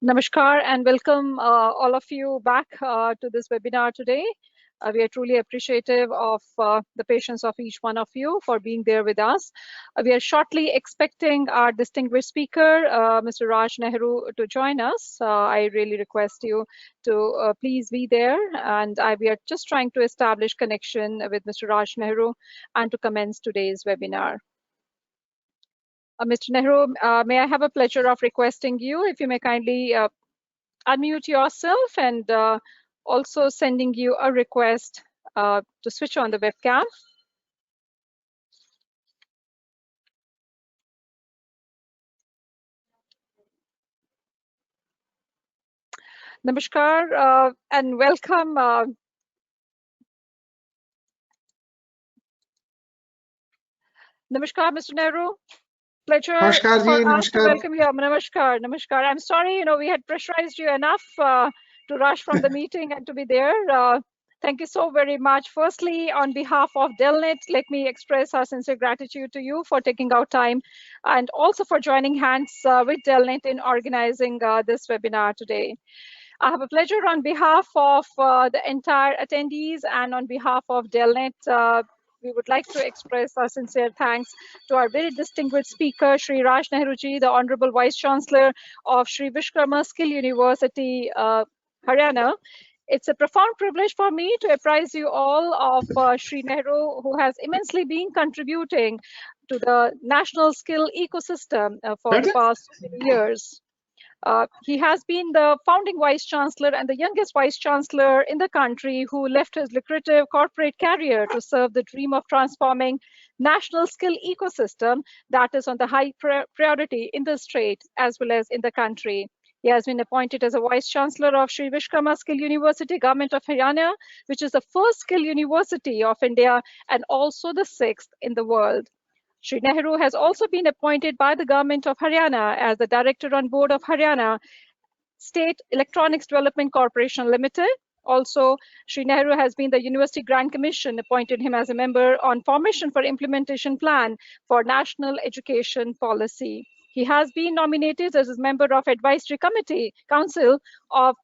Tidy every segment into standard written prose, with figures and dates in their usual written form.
Namaskar and welcome all of you back to this webinar today. We are truly appreciative of the patience of each one of you for being there with us. We are shortly expecting our distinguished speaker, Mr. Raj Nehru, to join us. I really request you to please be there, and we are just trying to establish connection with Mr. Raj Nehru and to commence today's webinar. Mr. Nehru, may I have a pleasure of requesting you, if you may kindly unmute yourself, and also sending you a request to switch on the webcam. Namaskar and welcome. Namaskar, Mr. Nehru. Pleasure Namaskar for ji, us to welcome you. Namaskar, Namaskar. I'm sorry, we had pressurized you enough to rush from the meeting and to be there. Thank you so very much. Firstly, on behalf of DELNET, let me express our sincere gratitude to you for taking out time and also for joining hands with DELNET in organizing this webinar today. I have a pleasure on behalf of the entire attendees and on behalf of DELNET. We would like to express our sincere thanks to our very distinguished speaker, Shri Raj Nehru ji, the Honorable Vice Chancellor of Shri Vishwakarma Skill University, Haryana. It's a profound privilege for me to apprise you all of Shri Nehru, who has immensely been contributing to the national skill ecosystem for the past many years. He has been the founding vice chancellor and the youngest vice chancellor in the country who left his lucrative corporate career to serve the dream of transforming national skill ecosystem that is on the high priority in the state as well as in the country. He has been appointed as a vice chancellor of Shri Vishwakarma Skill University, Government of Haryana, which is the first skill university of India and also the 6th in the world. Shri Nehru has also been appointed by the government of Haryana as the director on board of Haryana State Electronics Development Corporation Limited. Also, Shri Nehru has been the University Grant Commission, appointed him as a member on Formation for Implementation Plan for National Education Policy. He has been nominated as a member of Advisory Committee Council of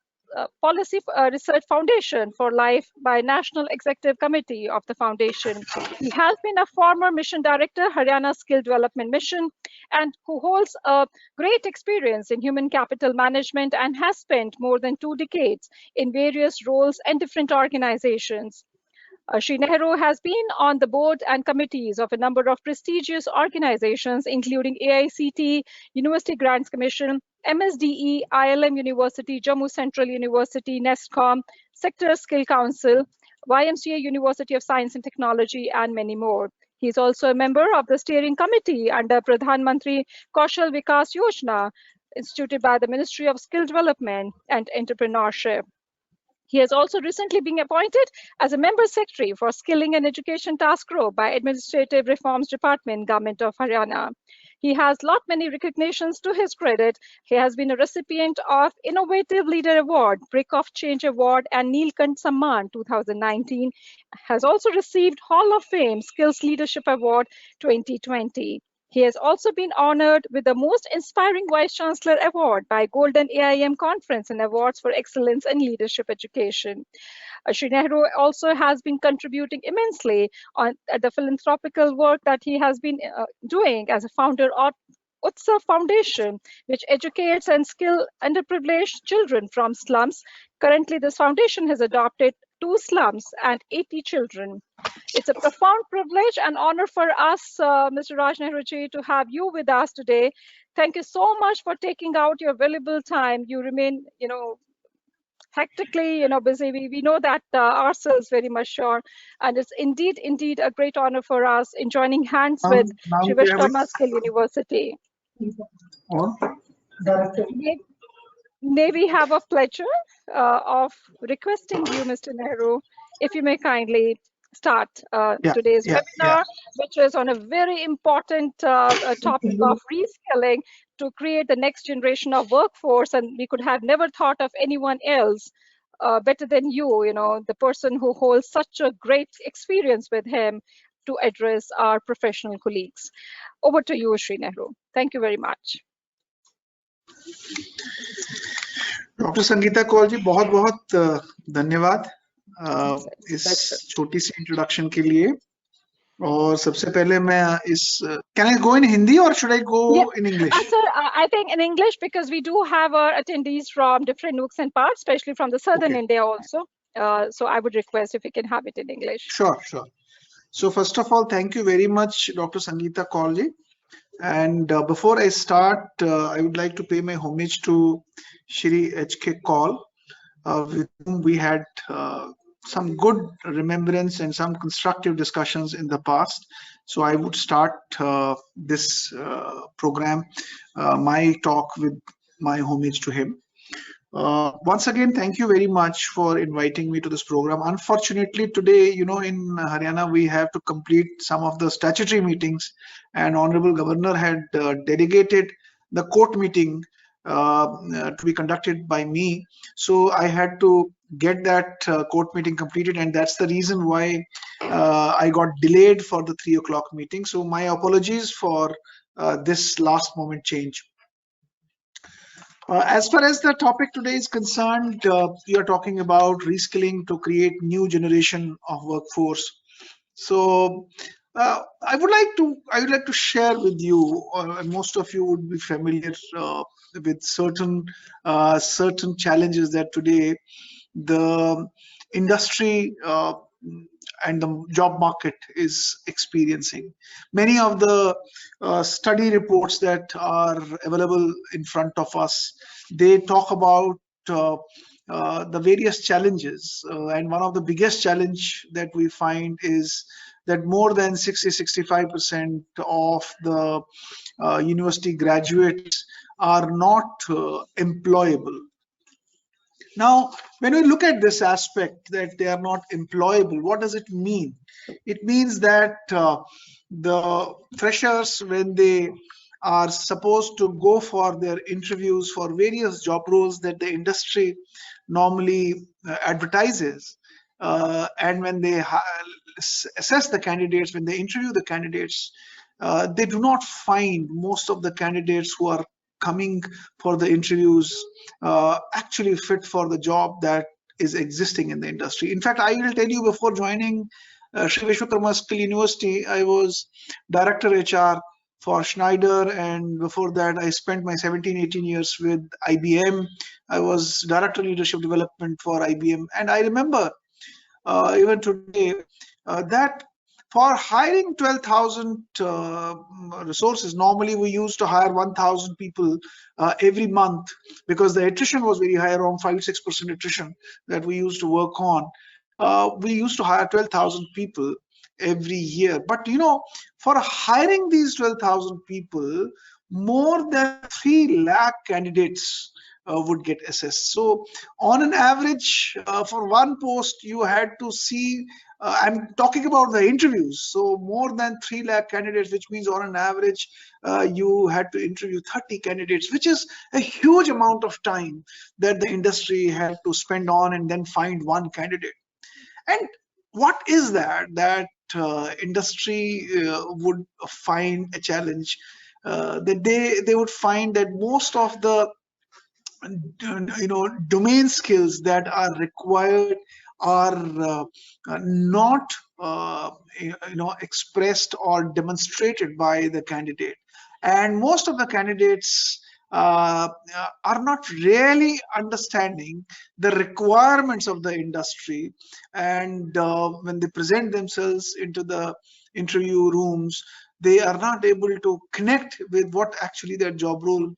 Policy Research Foundation for Life by National Executive Committee of the Foundation. He has been a former mission director, Haryana Skill Development Mission, and who holds a great experience in human capital management and has spent more than 2 decades in various roles and different organizations. Shri Nehru has been on the board and committees of a number of prestigious organizations, including AICT, University Grants Commission, MSDE, ILM University, Jammu Central University, NESCOM, Sector Skill Council, YMCA University of Science and Technology, and many more. He is also a member of the steering committee under Pradhan Mantri Kaushal Vikas Yojana, instituted by the Ministry of Skill Development and Entrepreneurship. He has also recently been appointed as a member secretary for Skilling and Education Task Group by Administrative Reforms Department, Government of Haryana. He has many recognitions to his credit. He has been a recipient of Innovative Leader Award, Brick of Change Award, and Neelkant Samman 2019. Has also received Hall of Fame Skills Leadership Award 2020. He has also been honored with the Most Inspiring Vice Chancellor Award by Golden AIM Conference and Awards for Excellence in Leadership Education. Shri Nehru also has been contributing immensely on the philanthropical work that he has been doing as a founder of Utsav Foundation, which educates and skills underprivileged children from slums. Currently, this foundation has adopted 2 slums and 80 children. It's a profound privilege and honor for us, Mr. Raj Nehru ji, to have you with us today. Thank you so much for taking out your valuable time. You remain, hectically, busy. We know that ourselves very much sure, and it's indeed a great honor for us in joining hands with Shri Vishwakarma Skill University. May we have a pleasure of requesting you, Mr. Nehru, if you may kindly start today's webinar, which is on a very important topic of reskilling to create the next generation of workforce. And we could have never thought of anyone else better than you, the person who holds such a great experience with him to address our professional colleagues. Over to you, Shri Nehru. Thank you very much. Doctor Sangeeta Kaul ji, बहुत बहुत धन्यवाद इस छोटी सी introduction के लिए। और सबसे पहले मैं can I go in Hindi or should I go in English? Sir, I think in English, because we do have our attendees from different nooks and parts, especially from the southern India also. So I would request if we can have it in English. Sure. So first of all, thank you very much, Dr. Sangeeta Kaul ji. And before I start, I would like to pay my homage to Shri H.K. Kaul, with whom we had some good remembrance and some constructive discussions in the past. So I would start this program, my talk, with my homage to him. Once again, thank you very much for inviting me to this program. Unfortunately, today, in Haryana, we have to complete some of the statutory meetings, and Honorable Governor had delegated the court meeting to be conducted by me. So I had to get that court meeting completed, and that's the reason why I got delayed for the 3 o'clock meeting. So my apologies for this last moment change. As far as the topic today is concerned, we are talking about reskilling to create new generation of workforce. So I would like to share with you, and most of you would be familiar with certain challenges that today the industry and the job market is experiencing. Many of the study reports that are available in front of us, they talk about the various challenges, and one of the biggest challenge that we find is that more than 60-65% of the university graduates are not employable. Now, when we look at this aspect that they are not employable, what does it mean? It means that the freshers, when they are supposed to go for their interviews for various job roles that the industry normally advertises, and when they assess the candidates, when they interview the candidates, they do not find most of the candidates who are coming for the interviews actually fit for the job that is existing in the industry. In fact, I will tell you, before joining Sri Vishwakarma Skill University, I was Director HR for Schneider, and before that I spent my 17-18 years with IBM. I was Director Leadership Development for IBM, and I remember even today that for hiring 12,000 resources, normally we used to hire 1,000 people every month, because the attrition was very high, around 5-6% attrition that we used to work on. We used to hire 12,000 people every year. But for hiring these 12,000 people, more than 3 lakh candidates would get assessed. So on an average, for one post, you had to see, I'm talking about the interviews, so more than 3 lakh candidates, which means on an average, you had to interview 30 candidates, which is a huge amount of time that the industry had to spend on and then find one candidate. And what is that industry would find a challenge? That they would find that most of the domain skills that are required are not expressed or demonstrated by the candidate, and most of the candidates are not really understanding the requirements of the industry, and when they present themselves into the interview rooms, they are not able to connect with what actually their job role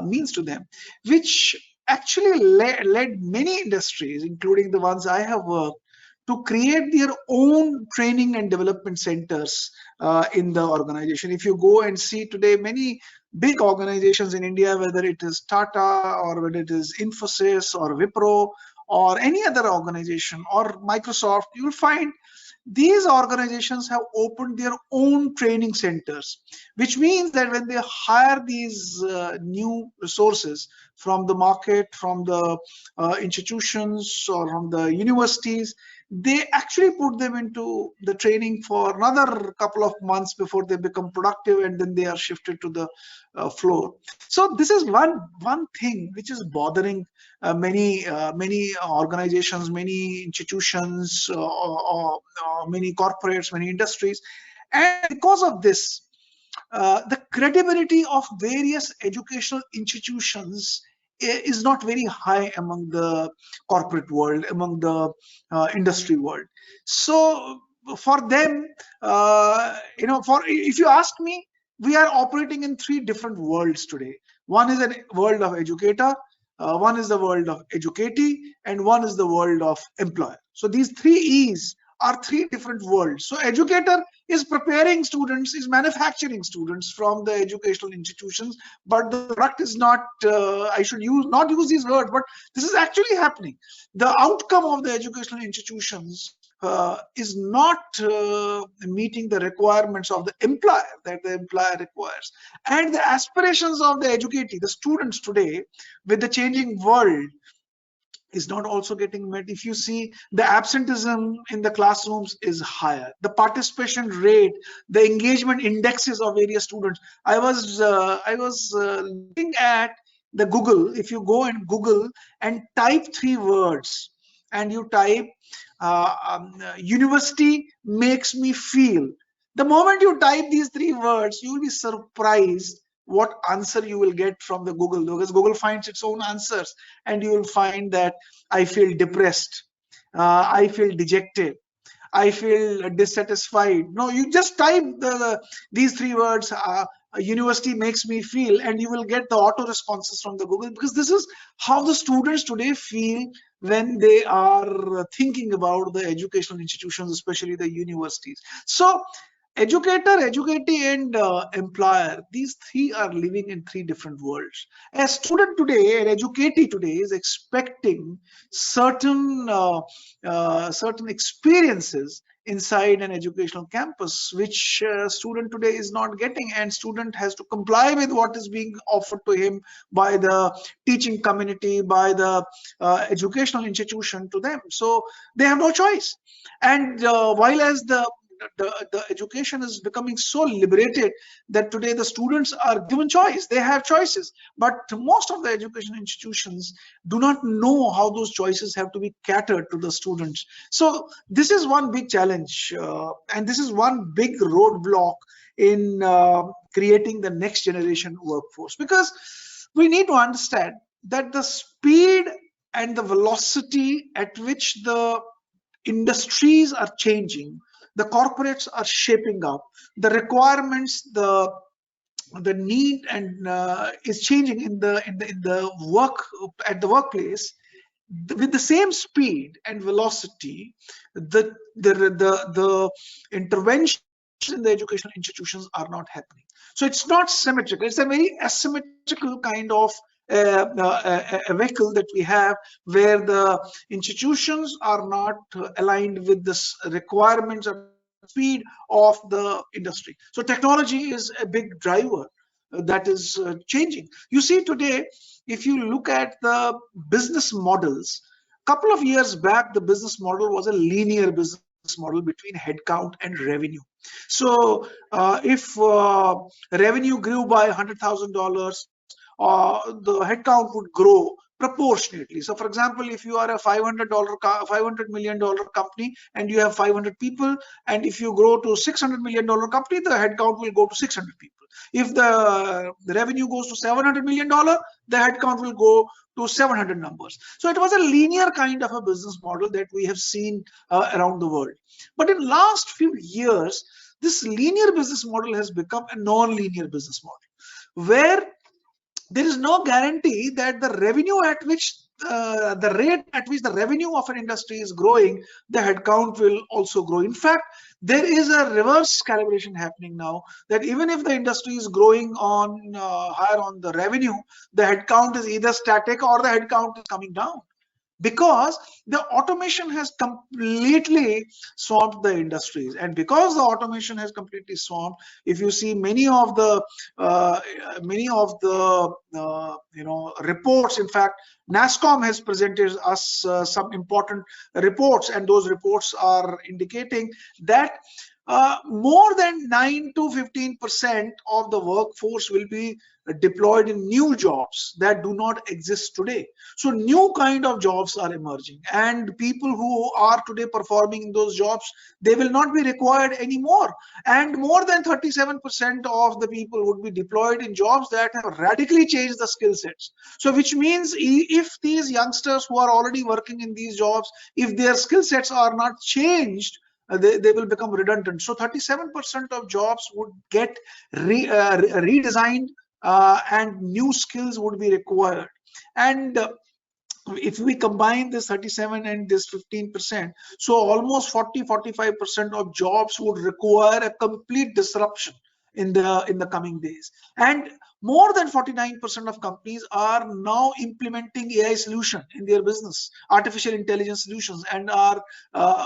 means to them, which actually led many industries, including the ones I have worked, to create their own training and development centers in the organization. If you go and see today, many big organizations in India, whether it is Tata or whether it is Infosys or Wipro or any other organization or Microsoft, you will find these organizations have opened their own training centers, which means that when they hire these new resources from the market, from the institutions or from the universities, they actually put them into the training for another couple of months before they become productive, and then they are shifted to the floor. So this is one thing which is bothering many organizations, many institutions, many corporates, many industries. And because of this, the credibility of various educational institutions is not very high among the corporate world, among the industry world. So for them, for if you ask me, we are operating in three different worlds today. One is a world of educator, one is the world of educatee, and one is the world of employer. So these three E's are three different worlds. So educator is preparing students, is manufacturing students from the educational institutions, but the product is not, I should not use these words, but this is actually happening. The outcome of the educational institutions is not meeting the requirements of the employer, that the employer requires. And the aspirations of the educatee, the students today, with the changing world, is not also getting met. If you see, the absenteeism in the classrooms is higher, the participation rate, the engagement indexes of various students. I was looking at the Google. If you go and Google and type three words, and you type university makes me feel, the moment you type these three words, you will be surprised what answer you will get from the Google, because Google finds its own answers, and you will find that I feel depressed, I feel dejected, I feel dissatisfied. No, you just type these three words, university makes me feel, and you will get the auto responses from the Google, because this is how the students today feel when they are thinking about the educational institutions, especially the universities. So educator, educatee, and employer, these three are living in three different worlds. A student today, an educatee today, is expecting certain certain experiences inside an educational campus, which student today is not getting, and student has to comply with what is being offered to him by the teaching community, by the educational institution to them. So they have no choice. And while as the education is becoming so liberated that today the students are given choice, they have choices, but most of the education institutions do not know how those choices have to be catered to the students. So this is one big challenge, and this is one big roadblock in creating the next generation workforce, because we need to understand that the speed and the velocity at which the industries are changing, the corporates are shaping up, the requirements, the need and is changing in the work at the workplace with the same speed and velocity. The interventions in the educational institutions are not happening. So it's not symmetrical. It's a very asymmetrical kind of a vehicle that we have, where the institutions are not aligned with the requirements or speed of the industry. So technology is a big driver that is changing. You see today, if you look at the business models, a couple of years back, the business model was a linear business model between headcount and revenue. So if revenue grew by $100,000, the headcount would grow proportionately. So for example, if you are a $500 million company and you have 500 people, and if you grow to $600 million company, the headcount will go to 600 people. If the revenue goes to $700 million, the headcount will go to 700 numbers. So it was a linear kind of a business model that we have seen around the world. But in last few years, this linear business model has become a non-linear business model, where there is no guarantee that the revenue at which the rate at which the revenue of an industry is growing, the headcount will also grow. In fact, there is a reverse calibration happening now, that even if the industry is growing on higher on the revenue, the headcount is either static or the headcount is coming down. because the automation has completely swamped the industries. And because the automation has completely swamped, if you see many of the uh, reports, in fact NASSCOM has presented us some important reports, and those reports are indicating that more than 9 to 15% of the workforce will be deployed in new jobs that do not exist today. So new kind of jobs are emerging, and people who are today performing in those jobs, they will not be required anymore. And more than 37% of the people would be deployed in jobs that have radically changed the skill sets. So which means if these youngsters who are already working in these jobs, if their skill sets are not changed, they will become redundant. So 37% of jobs would get redesigned, and new skills would be required. And if we combine this 37 and this 15%, so almost 40-45% of jobs would require a complete disruption in the coming days. And more than 49% of companies are now implementing AI solution in their business, artificial intelligence solutions, and are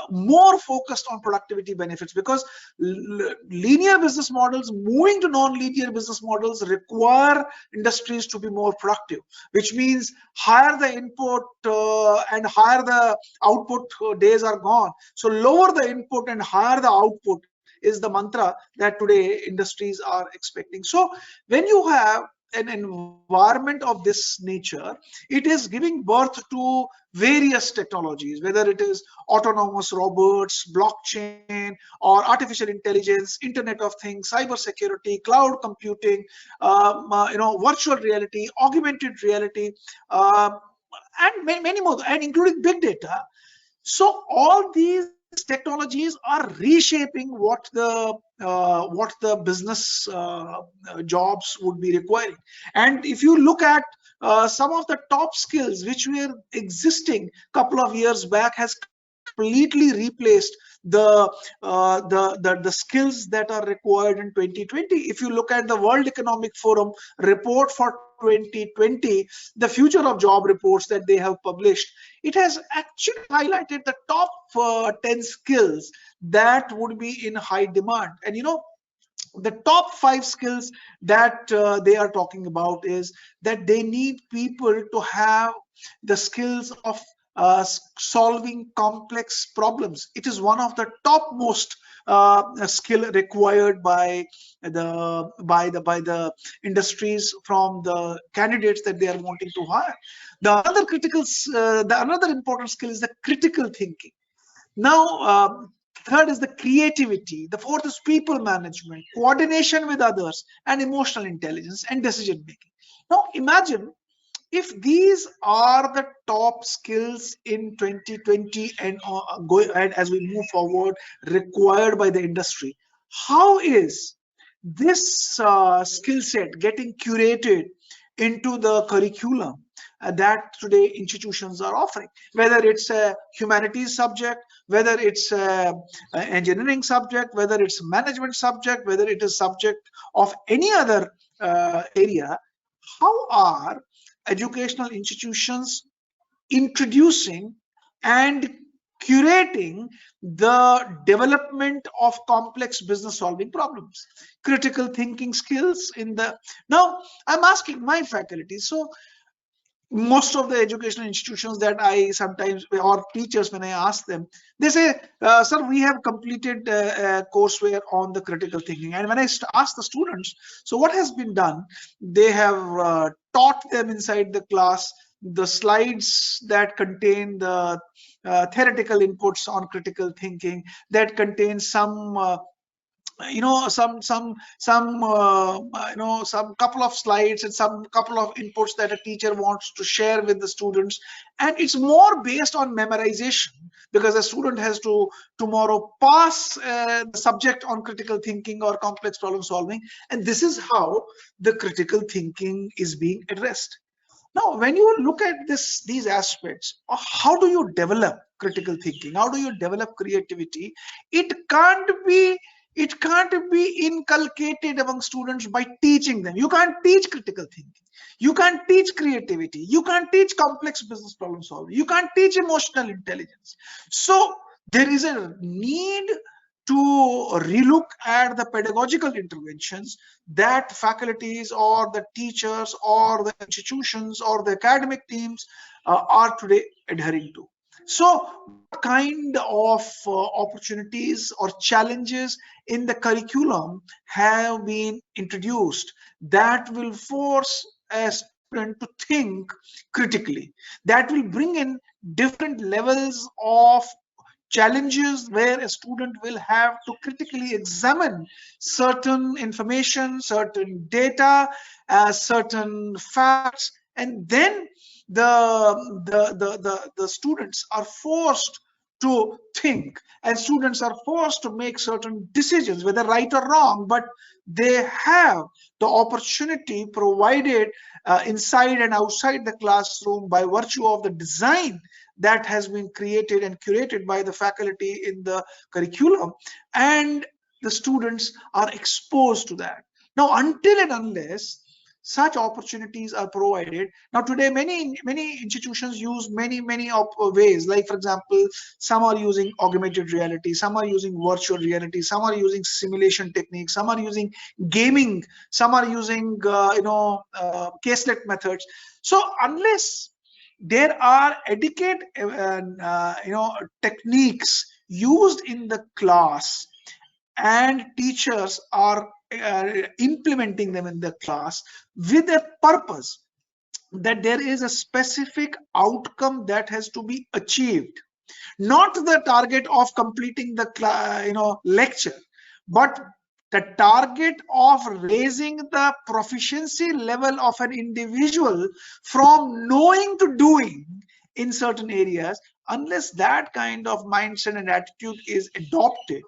more focused on productivity benefits, because linear business models moving to non-linear business models require industries to be more productive, which means higher the input and higher the output days are gone. So lower the input and higher the output is the mantra that today industries are expecting. So when you have an environment of this nature, it is giving birth to various technologies, whether it is autonomous robots, blockchain, or artificial intelligence, Internet of Things, cyber security, cloud computing, virtual reality, augmented reality, and many more, and including big data. So all these technologies are reshaping what the business jobs would be requiring. And if you look at some of the top skills which were existing couple of years back, has completely replaced the skills that are required in 2020. If you look at the World Economic Forum report for 2020, the future of job reports that they have published, it has actually highlighted the top 10 skills that would be in high demand. And the top 5 skills that they are talking about is that they need people to have the skills of solving complex problems. It is one of the topmost skill required by the industries from the candidates that they are wanting to hire. The another important skill is the critical thinking. Now, third is the creativity. The fourth is people management, coordination with others, and emotional intelligence and decision making. Now, imagine if these are the top skills in 2020 and going ahead as we move forward, required by the industry. How is this skill set getting curated into the curriculum that today institutions are offering, whether it's a humanities subject, whether it's a engineering subject, whether it's a management subject, whether it is subject of any other area? How are educational institutions introducing and curating the development of complex business solving problems, critical thinking skills in the... Now I'm asking my faculty, so most of the educational institutions that I sometimes, or teachers, when I ask them, they say, sir, we have completed a courseware on the critical thinking. And when I ask the students, so what has been done, they have taught them inside the class the slides that contain the theoretical inputs on critical thinking, that contain some some couple of slides and some couple of inputs that a teacher wants to share with the students. And it's more based on memorization, because a student has to tomorrow pass the subject on critical thinking or complex problem solving. And this is how the critical thinking is being addressed. Now, when you look at these aspects, how do you develop critical thinking? How do you develop creativity? It can't be it can't be inculcated among students by teaching them. You can't teach critical thinking. You can't teach creativity. You can't teach complex business problem solving. You can't teach emotional intelligence. So there is a need to relook at the pedagogical interventions that faculties or the teachers or the institutions or the academic teams are today adhering to. So what kind of opportunities or challenges in the curriculum have been introduced that will force a student to think critically, that will bring in different levels of challenges where a student will have to critically examine certain information, certain data, certain facts, and then the students are forced to think, and students are forced to make certain decisions, whether right or wrong, but they have the opportunity provided inside and outside the classroom by virtue of the design that has been created and curated by the faculty in the curriculum, and the students are exposed to that. Now, until and unless such opportunities are provided, now today many institutions use many ways, like for example, some are using augmented reality, some are using virtual reality, some are using simulation techniques, some are using gaming, some are using caselet methods. So unless there are adequate techniques used in the class and teachers are implementing them in the class with a purpose that there is a specific outcome that has to be achieved, not the target of completing the lecture, but the target of raising the proficiency level of an individual from knowing to doing in certain areas. Unless that kind of mindset and attitude is adopted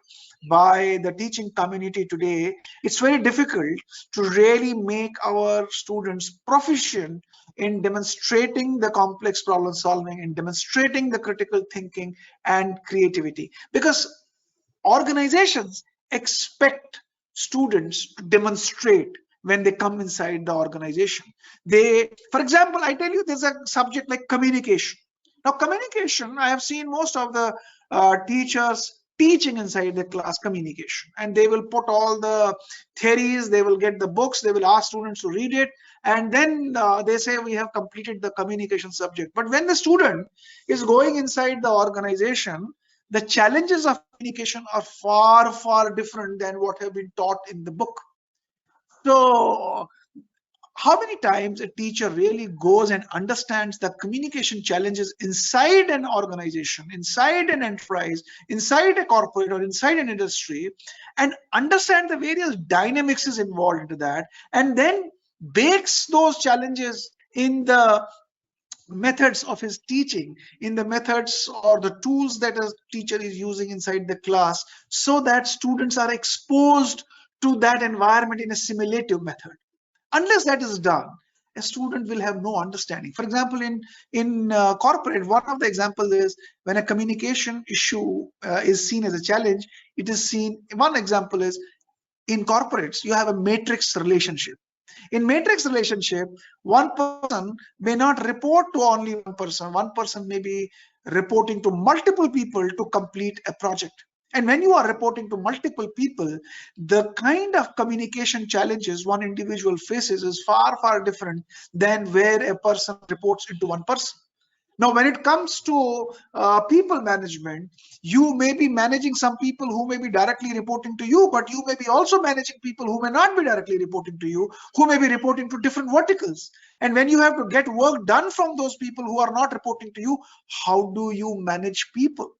by the teaching community today, it's very difficult to really make our students proficient in demonstrating the complex problem solving, in demonstrating the critical thinking and creativity, because organizations expect students to demonstrate when they come inside the organization. For example, I tell you, there's a subject like communication. Now, communication, I have seen most of the teachers teaching inside the class communication, and they will put all the theories, they will get the books, they will ask students to read it, and then they say we have completed the communication subject. But when the student is going inside the organization, the challenges of communication are far different than what have been taught in the book. So how many times a teacher really goes and understands the communication challenges inside an organization, inside an enterprise, inside a corporate or inside an industry, and understand the various dynamics is involved into that, and then bakes those challenges in the methods of his teaching, in the methods or the tools that a teacher is using inside the class, so that students are exposed to that environment in a simulative method. Unless that is done, a student will have no understanding. For example, in corporate, one of the examples is when a communication issue is seen as a challenge, it is seen, one example is in corporates, you have a matrix relationship. In matrix relationship, one person may not report to only one person. One person may be reporting to multiple people to complete a project. And when you are reporting to multiple people, the kind of communication challenges one individual faces is far different than where a person reports into one person. Now, when it comes to people management, you may be managing some people who may be directly reporting to you, but you may be also managing people who may not be directly reporting to you, who may be reporting to different verticals. And when you have to get work done from those people who are not reporting to you, how do you manage people?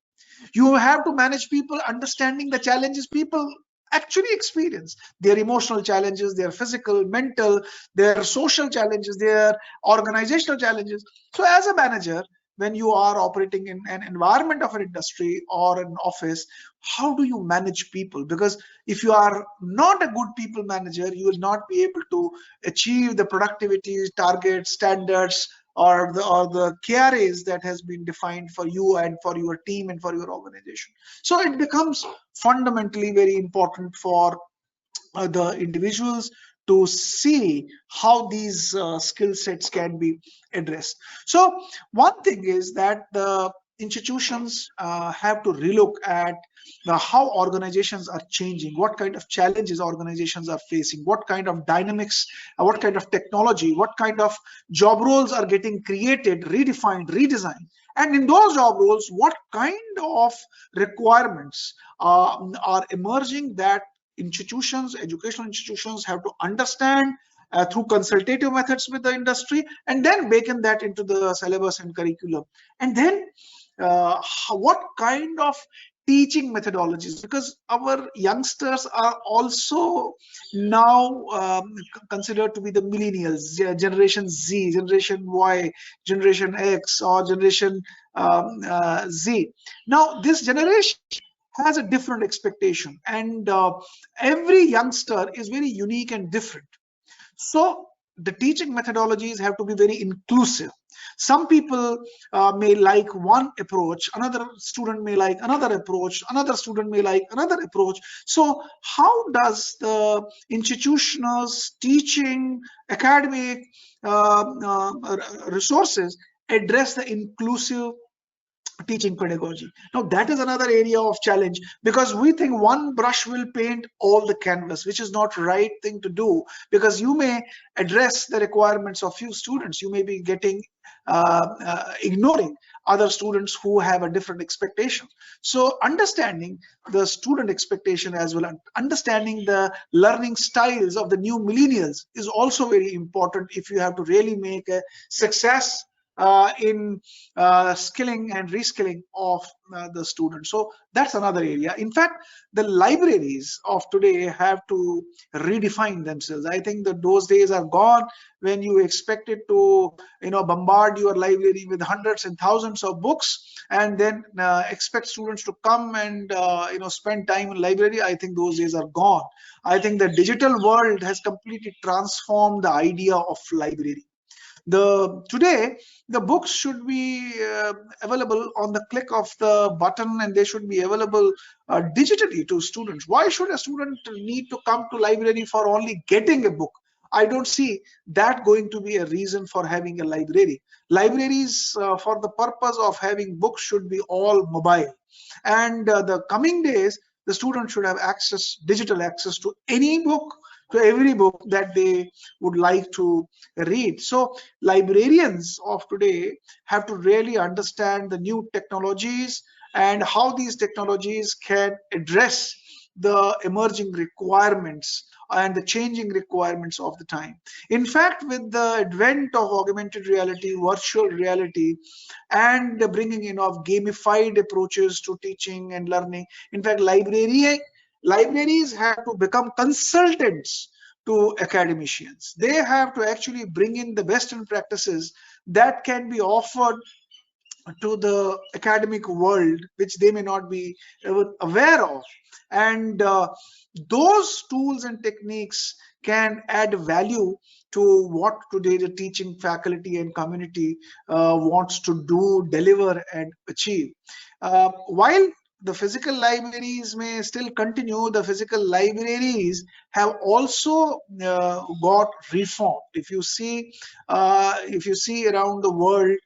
You have to manage people understanding the challenges people actually experience, their emotional challenges, their physical, mental, their social challenges, their organizational challenges. So as a manager, when you are operating in an environment of an industry or an office, how do you manage people? Because if you are not a good people manager, you will not be able to achieve the productivity targets, standards, or the KRAs that has been defined for you and for your team and for your organization. So it becomes fundamentally very important for the individuals to see how these skill sets can be addressed. So one thing is that the institutions have to relook at how organizations are changing, what kind of challenges organizations are facing, what kind of dynamics, what kind of technology, what kind of job roles are getting created, redefined, redesigned. And in those job roles, what kind of requirements are emerging that institutions, educational institutions have to understand through consultative methods with the industry, and then baking that into the syllabus and curriculum. And then what kind of teaching methodologies, because our youngsters are also now considered to be the millennials, generation Z, generation Y, generation X, or generation Z. Now this generation has a different expectation, and every youngster is very unique and different. So the teaching methodologies have to be very inclusive. Some people may like one approach, another student may like another approach, another student may like another approach. So how does the institutionals, teaching, academic resources address the inclusive teaching pedagogy? Now that is another area of challenge, because we think one brush will paint all the canvas, which is not right thing to do, because you may address the requirements of few students, you may be getting ignoring other students who have a different expectation. So understanding the student expectation as well, and understanding the learning styles of the new millennials is also very important if you have to really make a success in skilling and reskilling of the students. So that's another area. In fact, the libraries of today have to redefine themselves. I think that those days are gone when you expected to, bombard your library with hundreds and thousands of books and then expect students to come and spend time in library. I think those days are gone. I think the digital world has completely transformed the idea of library. Today the books should be available on the click of the button, and they should be available digitally to students. Why should a student need to come to library for only getting a book? I don't see that going to be a reason for having a library. Libraries for the purpose of having books should be all mobile, and the coming days the student should have digital access to any book, to every book that they would like to read. So librarians of today have to really understand the new technologies and how these technologies can address the emerging requirements and the changing requirements of the time. In fact, with the advent of augmented reality, virtual reality, and the bringing in of gamified approaches to teaching and learning, in fact, libraries have to become consultants to academicians. They have to actually bring in the Western practices that can be offered to the academic world, which they may not be aware of. And those tools and techniques can add value to what today the teaching faculty and community wants to do, deliver, and achieve. While the physical libraries may still continue, the physical libraries have also got reformed. If you see around the world,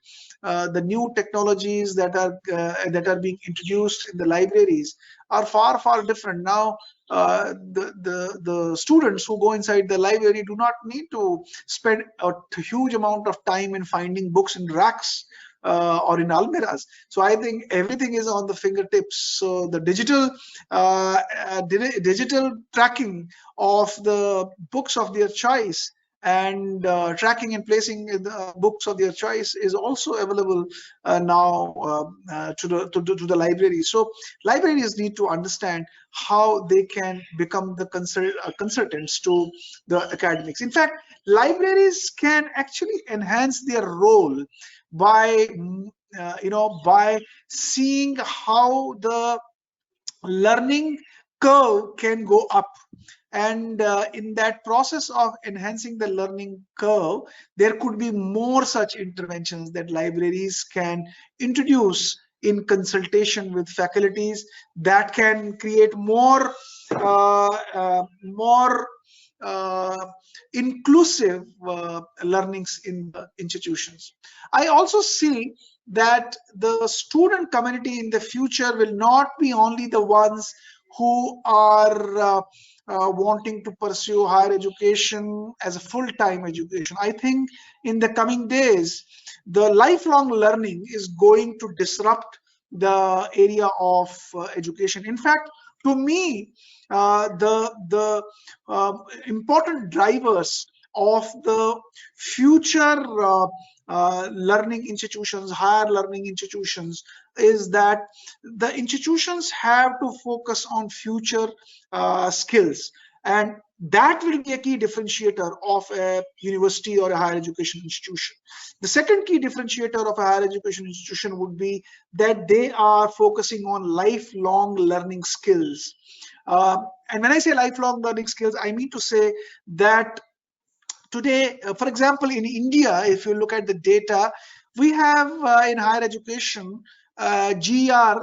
the new technologies that are being introduced in the libraries are far different. Now the students who go inside the library do not need to spend a huge amount of time in finding books in racks or in almirahs. So I think everything is on the fingertips. So the digital tracking of the books of their choice and tracking and placing the books of their choice is also available now to the library. So libraries need to understand how they can become the consultants to the academics. In fact, libraries can actually enhance their role by by seeing how the learning curve can go up, and in that process of enhancing the learning curve, there could be more such interventions that libraries can introduce in consultation with faculties that can create more inclusive learnings in the institutions. I also see that the student community in the future will not be only the ones who are wanting to pursue higher education as a full-time education. I think in the coming days, the lifelong learning is going to disrupt the area of education. In fact, to me, the important drivers of the future learning institutions, higher learning institutions, is that the institutions have to focus on future skills, and that will be a key differentiator of a university or a higher education institution. The second key differentiator of a higher education institution would be that they are focusing on lifelong learning skills. And when I say lifelong learning skills, I mean to say that today, for example, in India, if you look at the data, we have in higher education GR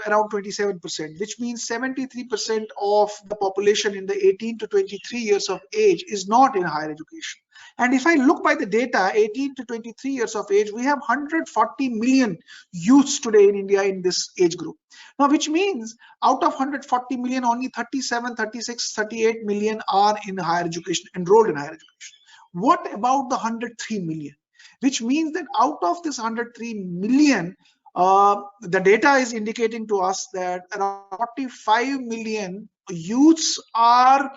around 27%, which means 73% of the population in the 18 to 23 years of age is not in higher education. And if I look by the data, 18 to 23 years of age, we have 140 million youths today in India in this age group. Now, which means out of 140 million, only 37, 36, 38 million are in higher education, enrolled in higher education. What about the 103 million? Which means that out of this 103 million, the data is indicating to us that around 45 million youths are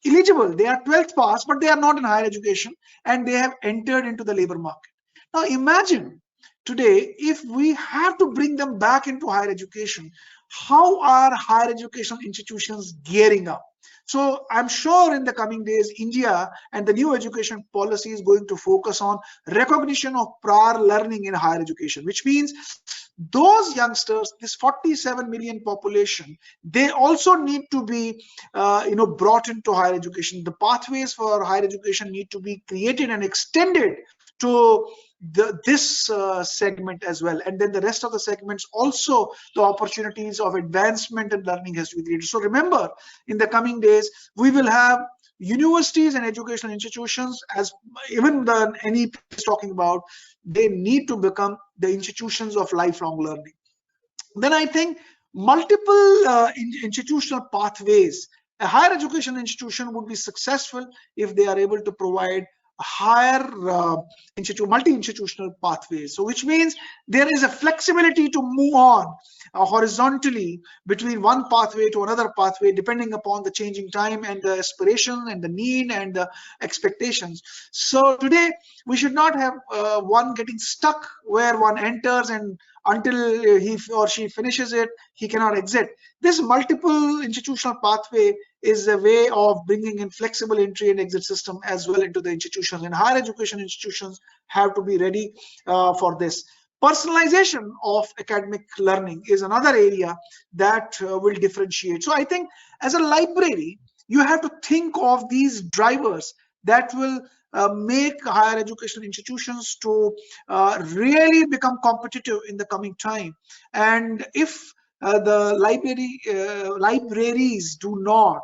eligible. They are 12th pass, but they are not in higher education, and they have entered into the labor market. Now imagine today, if we have to bring them back into higher education, how are higher education institutions gearing up? So I'm sure in the coming days, India and the new education policy is going to focus on recognition of prior learning in higher education, which means those youngsters, this 47 million population, they also need to be brought into higher education. The pathways for higher education need to be created and extended to this segment as well, and then the rest of the segments also, the opportunities of advancement and learning has to be created. So remember, in the coming days, we will have universities and educational institutions, as even the NEP is talking about, they need to become the institutions of lifelong learning. Then I think multiple institutional pathways. A higher education institution would be successful if they are able to provide higher multi-institutional pathways. So which means there is a flexibility to move on horizontally between one pathway to another pathway, depending upon the changing time and the aspiration and the need and the expectations. So today we should not have one getting stuck where one enters and until he or she finishes it, he cannot exit. This multiple institutional pathway is a way of bringing in flexible entry and exit system as well into the institutions, and higher education institutions have to be ready for this. Personalization of academic learning is another area that will differentiate. So I think as a library, you have to think of these drivers that will make higher education institutions to really become competitive in the coming time. And if the libraries do not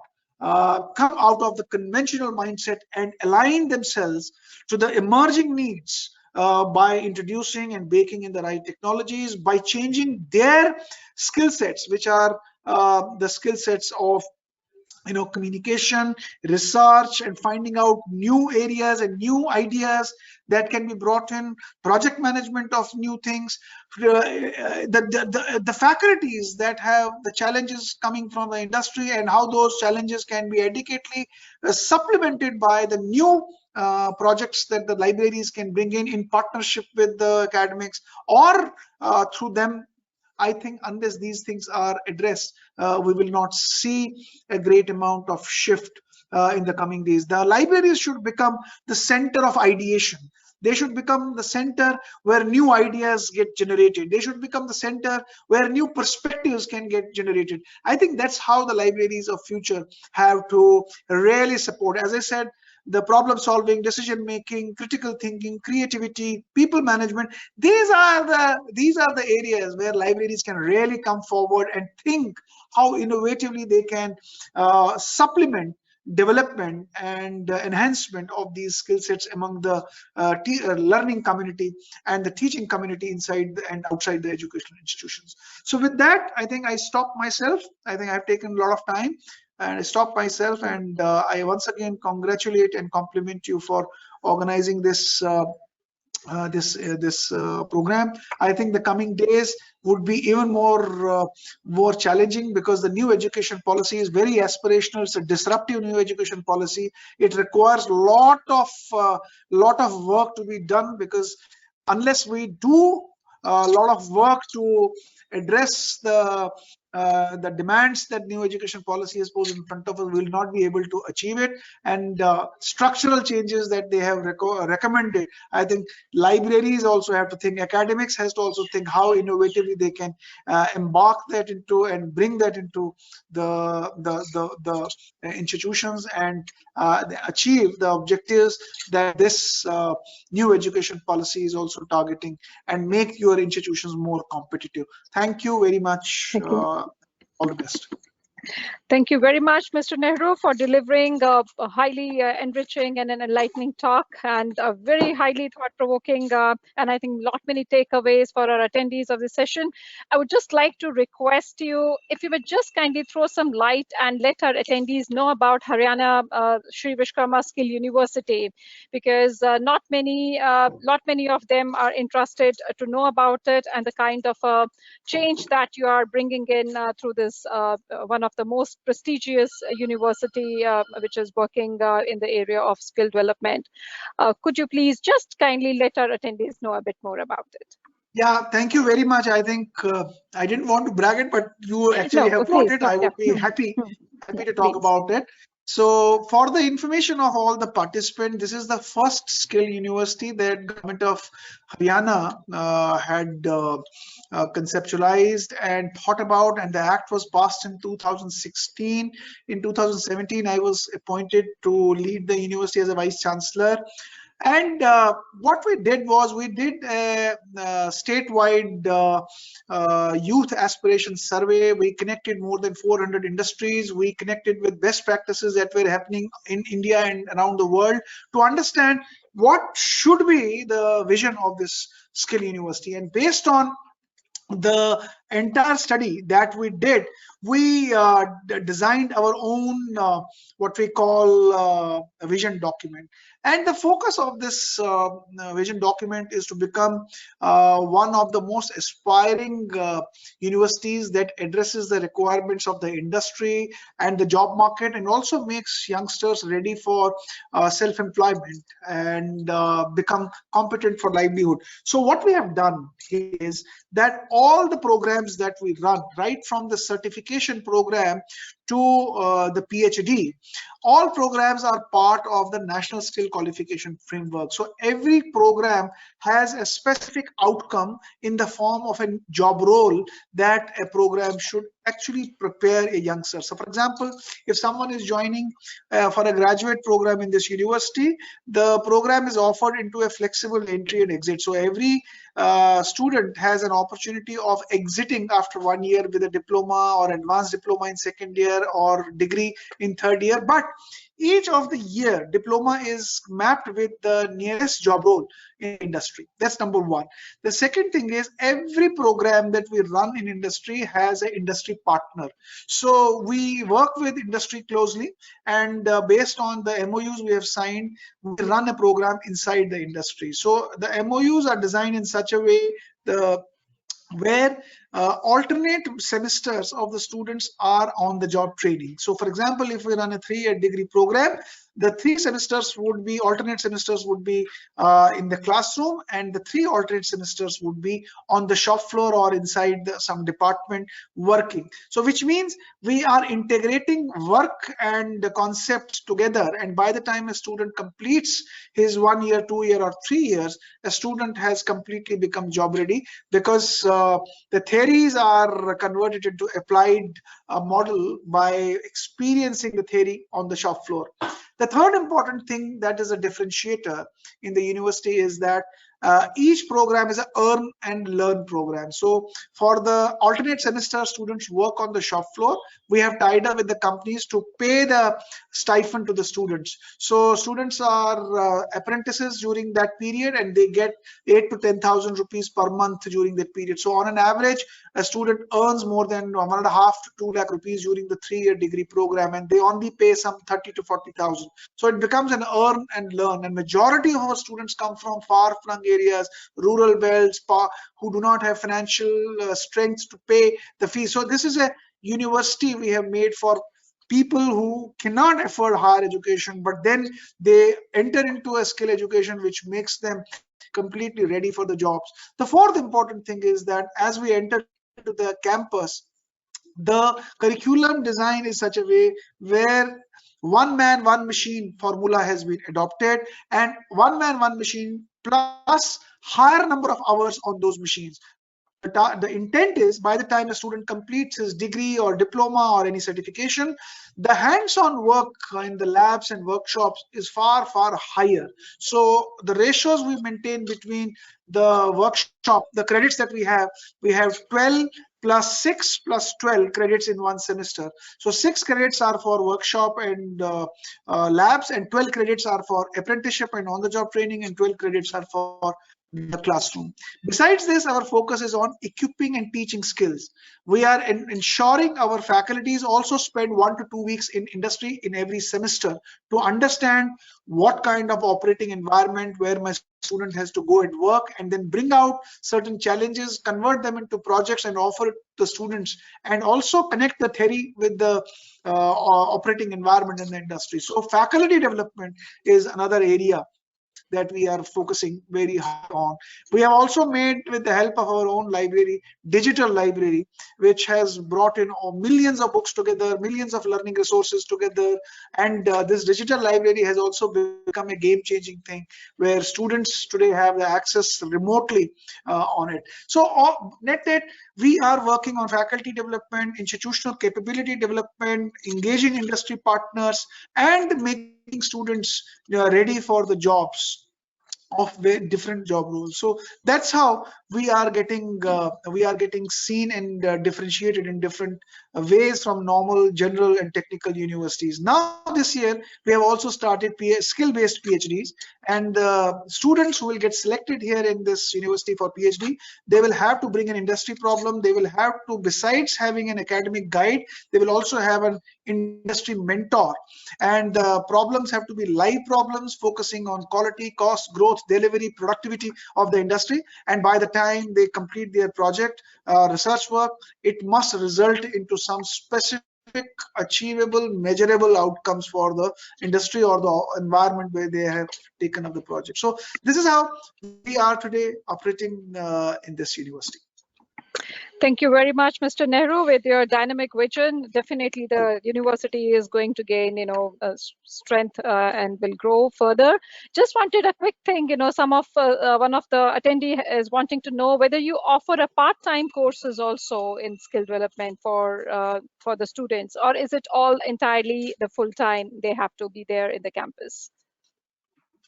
come out of the conventional mindset and align themselves to the emerging needs by introducing and baking in the right technologies, by changing their skill sets, which are the skill sets of communication, research, and finding out new areas and new ideas that can be brought in, project management of new things. The faculties that have the challenges coming from the industry and how those challenges can be adequately supplemented by the new projects that the libraries can bring in partnership with the academics or through them. I think unless these things are addressed, we will not see a great amount of shift in the coming days. The libraries should become the center of ideation. They should become the center where new ideas get generated. They should become the center where new perspectives can get generated. I think that's how the libraries of future have to really support. As I said, the problem solving, decision making, critical thinking, creativity, people management, these are the areas where libraries can really come forward and think how innovatively they can supplement development and enhancement of these skill sets among the learning community and the teaching community inside and outside the educational institutions. So with that, I think I stop myself. I think I've taken a lot of time, and I stop myself, and I once again congratulate and compliment you for organizing this program. I think the coming days would be even more challenging, because the new education policy is very aspirational. It's a disruptive new education policy. It requires lot of work to be done, because unless we do a lot of work to address the demands that new education policy has posed in front of us, we will not be able to achieve it. And structural changes that they have recommended, I think libraries also have to think, academics has to also think how innovatively they can embark that into and bring that into the institutions, and achieve the objectives that this new education policy is also targeting, and make your institutions more competitive. Thank you very much. All the best. Thank you very much, Mr. Nehru, for delivering a highly enriching and an enlightening talk, and a very highly thought-provoking, and I think many takeaways for our attendees of the session. I would just like to request you, if you would just kindly throw some light and let our attendees know about Haryana Shri Vishwakarma Skill University, because not many of them are interested to know about it, and the kind of change that you are bringing in through this one of the most prestigious university which is working in the area of skill development. Could you please just kindly let our attendees know a bit more about it? Yeah, thank you very much. I think I didn't want to brag it, but you actually have got it. I would be happy to talk about it. So for the information of all the participants, this is the first skill university that government of Haryana had conceptualized and thought about, and the act was passed in 2016. In 2017, I was appointed to lead the university as a vice chancellor. And what we did was we did a statewide youth aspiration survey. We connected more than 400 industries. We connected with best practices that were happening in India and around the world to understand what should be the vision of this skill university. And based on the entire study that we did, we designed our own what we call a vision document. And the focus of this vision document is to become one of the most aspiring universities that addresses the requirements of the industry and the job market, and also makes youngsters ready for self-employment and become competent for livelihood. So what we have done is that all the programs that we run, right from the certification program to the PhD, all programs are part of the National Skill Qualification Framework. So every program has a specific outcome in the form of a job role that a program should actually prepare a youngster. So for example, if someone is joining for a graduate program in this university, the program is offered into a flexible entry and exit. So every student has an opportunity of exiting after 1 year with a diploma or advanced diploma in second year or degree in third year. But each of the year diploma is mapped with the nearest job role in industry. That's number one. The second thing is every program that we run in industry has an industry partner. So we work with industry closely, and based on the MOUs we have signed, we run a program inside the industry. So the MOUs are designed in such a way where alternate semesters of the students are on the job training. So for example, if we run a 3-year degree program, the 3 semesters would be alternate semesters would be in the classroom, and the 3 alternate semesters would be on the shop floor or inside some department working. So which means we are integrating work and the concepts together, and by the time a student completes his 1 year, 2 year or 3 years, a student has completely become job ready, because the theories are converted into applied model by experiencing the theory on the shop floor. The third important thing that is a differentiator in the university is that each program is an earn and learn program. So for the alternate semester, students work on the shop floor. We have tied up with the companies to pay the stipend to the students. So students are apprentices during that period, and they get 8 to 10,000 rupees per month during that period. So on an average, a student earns more than 1.5 to 2 lakh rupees during the 3-year degree program, and they only pay some 30 to 40,000. So it becomes an earn and learn, and majority of our students come from far-flung areas, rural belts, who do not have financial strength to pay the fee. So this is a university we have made for people who cannot afford higher education, but then they enter into a skill education which makes them completely ready for the jobs. The fourth important thing is that as we enter into the campus, the curriculum design is such a way where one man, one machine formula has been adopted, and one man, one machine plus higher number of hours on those machines. The intent is, by the time a student completes his degree or diploma or any certification, the hands-on work in the labs and workshops is far, far higher. So the ratios we maintain between the workshop, the credits that we have 12 plus 6 plus 12 credits in one semester. So 6 credits are for workshop and labs, and 12 credits are for apprenticeship and on-the-job training, and 12 credits are for the classroom. Besides this, our focus is on equipping and teaching skills. We are ensuring our faculties also spend 1 to 2 weeks in industry in every semester to understand what kind of operating environment where my student has to go and work, and then bring out certain challenges, convert them into projects and offer it to students, and also connect the theory with the operating environment in the industry. So faculty development is another area that we are focusing very hard on. We have also made, with the help of our own library, digital library, which has brought in millions of books together, millions of learning resources together, and this digital library has also become a game-changing thing where students today have the access remotely on it. So net, we are working on faculty development, institutional capability development, engaging industry partners, and making students ready for the jobs of different job roles. So that's how we are getting seen and differentiated in different ways from normal general and technical universities. Now this year we have also started skill-based PhDs, and students who will get selected here in this university for PhD, they will have to bring an industry problem. They will have to, besides having an academic guide, they will also have an industry mentor, and problems have to be live problems focusing on quality, cost, growth, delivery, productivity of the industry. And by the time they complete their project research work, it must result into some specific, achievable, measurable outcomes for the industry or the environment where they have taken up the project. So this is how we are today operating in this university. Thank you very much, Mr. Nehru, with your dynamic vision. Definitely the university is going to gain, strength and will grow further. Just wanted a quick thing, one of the attendee is wanting to know whether you offer a part-time courses also in skill development for the students, or is it all entirely the full-time they have to be there in the campus?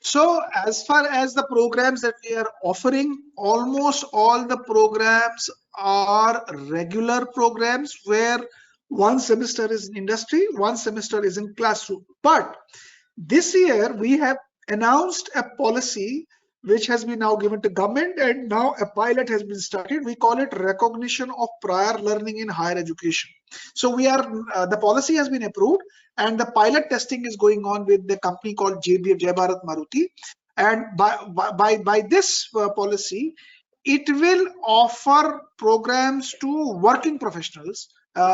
So as far as the programs that we are offering, almost all the programs are regular programs where one semester is in industry, one semester is in classroom. But this year we have announced a policy which has been now given to government, and now a pilot has been started. We call it recognition of prior learning in higher education. So we are the policy has been approved, and the pilot testing is going on with the company called Jai Bharat Maruti. And by this policy, it will offer programs to working professionals,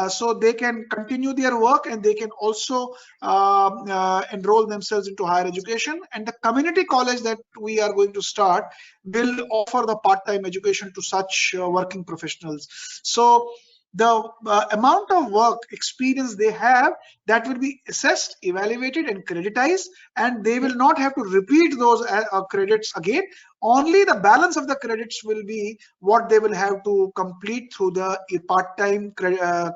so they can continue their work and they can also enroll themselves into higher education. And the community college that we are going to start will offer the part-time education to such working professionals. So the amount of work experience they have, that will be assessed, evaluated and creditized, and they will not have to repeat those credits again. Only the balance of the credits will be what they will have to complete through the part-time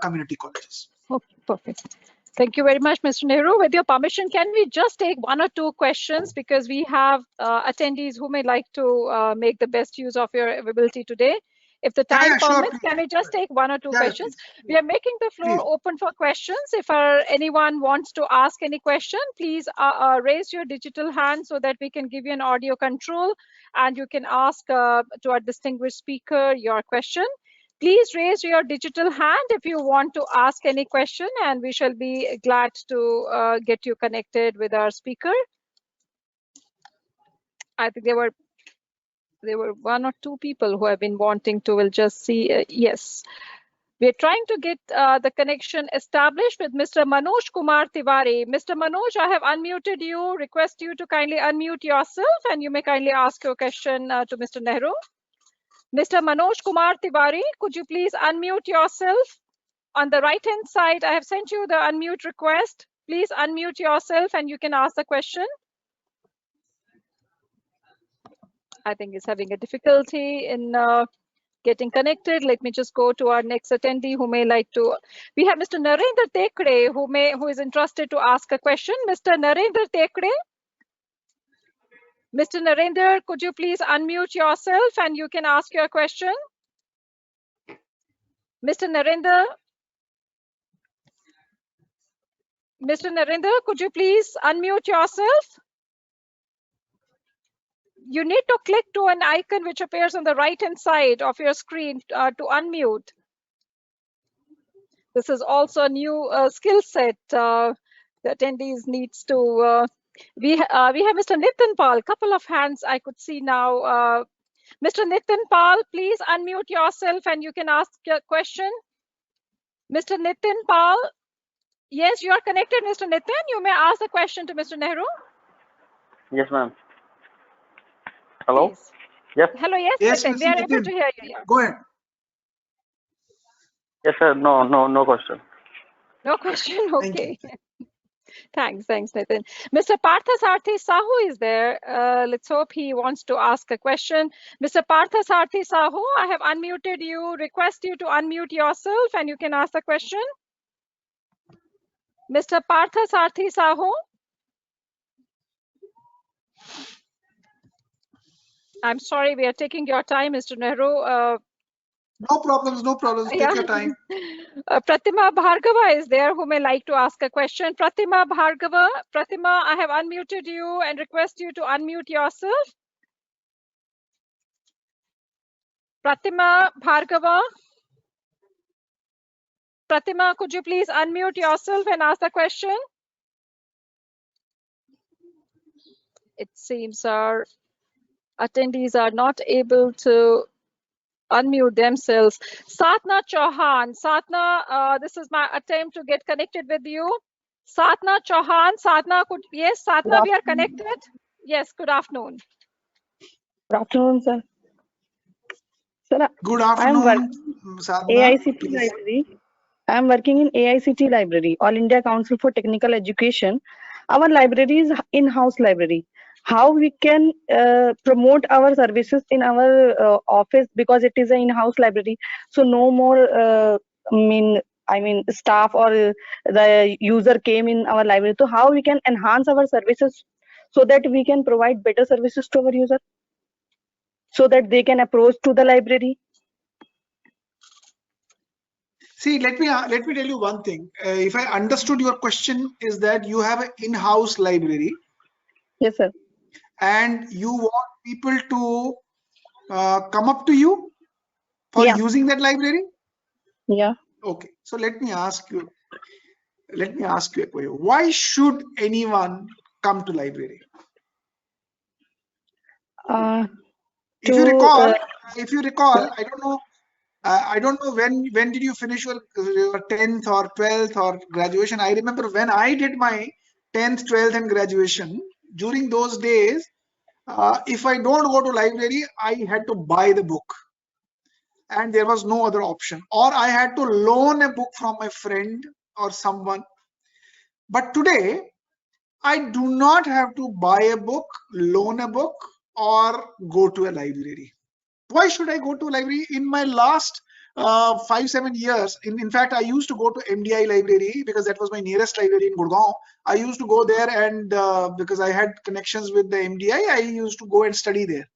community colleges. Okay, perfect. Thank you very much, Mr. Nehru. With your permission, can we just take one or two questions, because we have attendees who may like to make the best use of your availability today. If the time permits, Sure, can we just take one or two questions? Please. We are making the floor open for questions. If anyone wants to ask any question, please raise your digital hand so that we can give you an audio control and you can ask to our distinguished speaker your question. Please raise your digital hand if you want to ask any question, and we shall be glad to get you connected with our speaker. I think there were one or two people who have been wanting to. We'll just see. Yes, we're trying to get the connection established with Mr. Manoj Kumar Tiwari. Mr. Manoj, I have unmuted you. Request you to kindly unmute yourself, and you may kindly ask your question to Mr. Nehru. Mr. Manoj Kumar Tiwari, could you please unmute yourself? On the right-hand side, I have sent you the unmute request. Please unmute yourself and you can ask the question. I think he's having a difficulty in getting connected. Let me just go to our next attendee who may like to. We have Mr. Narendra Tekre who is interested to ask a question. Mr. Narendra Tekre. Mr. Narendra, could you please unmute yourself and you can ask your question? Mr. Narendra. Mr. Narendra, could you please unmute yourself? You need to click to an icon which appears on the right-hand side of your screen to unmute. This is also a new skill set the attendees needs to. We have Mr. Nitin Pal. Couple of hands I could see now. Mr. Nitin Pal, please unmute yourself and you can ask your question. Mr. Nitin Pal. Yes, you are connected, Mr. Nitin. You may ask the question to Mr. Nehru. Yes, ma'am. Hello? Please. Yes. Hello, yes, Nitin. We are able to hear you. Yeah. Go ahead. Yes, sir. No question. No question. Okay. Thanks, Nitin. Mr. Parthasarthi Sahu is there. Let's hope he wants to ask a question. Mr. Parthasarthi Sahu, I have unmuted you. Request you to unmute yourself and you can ask the question. Mr. Parthasarthi Sahu. I'm sorry, we are taking your time, Mr. Nehru. No problems. Take your time. Pratima Bhargava is there who may like to ask a question. Pratima Bhargava. Pratima, I have unmuted you and request you to unmute yourself. Pratima Bhargava. Pratima, could you please unmute yourself and ask the question? It seems our attendees are not able to unmute themselves. Satna Chauhan. Satna, this is my attempt to get connected with you. Satna Chauhan. Satna, yes, Satna, we are connected. Yes, good afternoon. Good afternoon, sir. Sir, good afternoon, Satna. AICT Library. I am working in AICT Library, All India Council for Technical Education. Our library is in-house library. How we can promote our services in our office, because it is an in-house library, so no more staff or the user came in our library. So how we can enhance our services so that we can provide better services to our user, so that they can approach to the library? See, let me tell you one thing. If I understood your question, is that you have an in-house library. Yes, sir. And you want people to come up to you for using that library? Yeah. Okay. So let me ask you a question. Why should anyone come to library? If you recall, I don't know when did you finish your 10th or 12th or graduation. I remember when I did my 10th, 12th and graduation, during those days, if I don't go to library, I had to buy the book and there was no other option, or I had to loan a book from my friend or someone. But today, I do not have to buy a book, loan a book, or go to a library. Why should I go to a library? In my last 5-7 years, in fact, I used to go to MDI library because that was my nearest library in Gurgaon. I used to go there, and because I had connections with the MDI, I used to go and study there.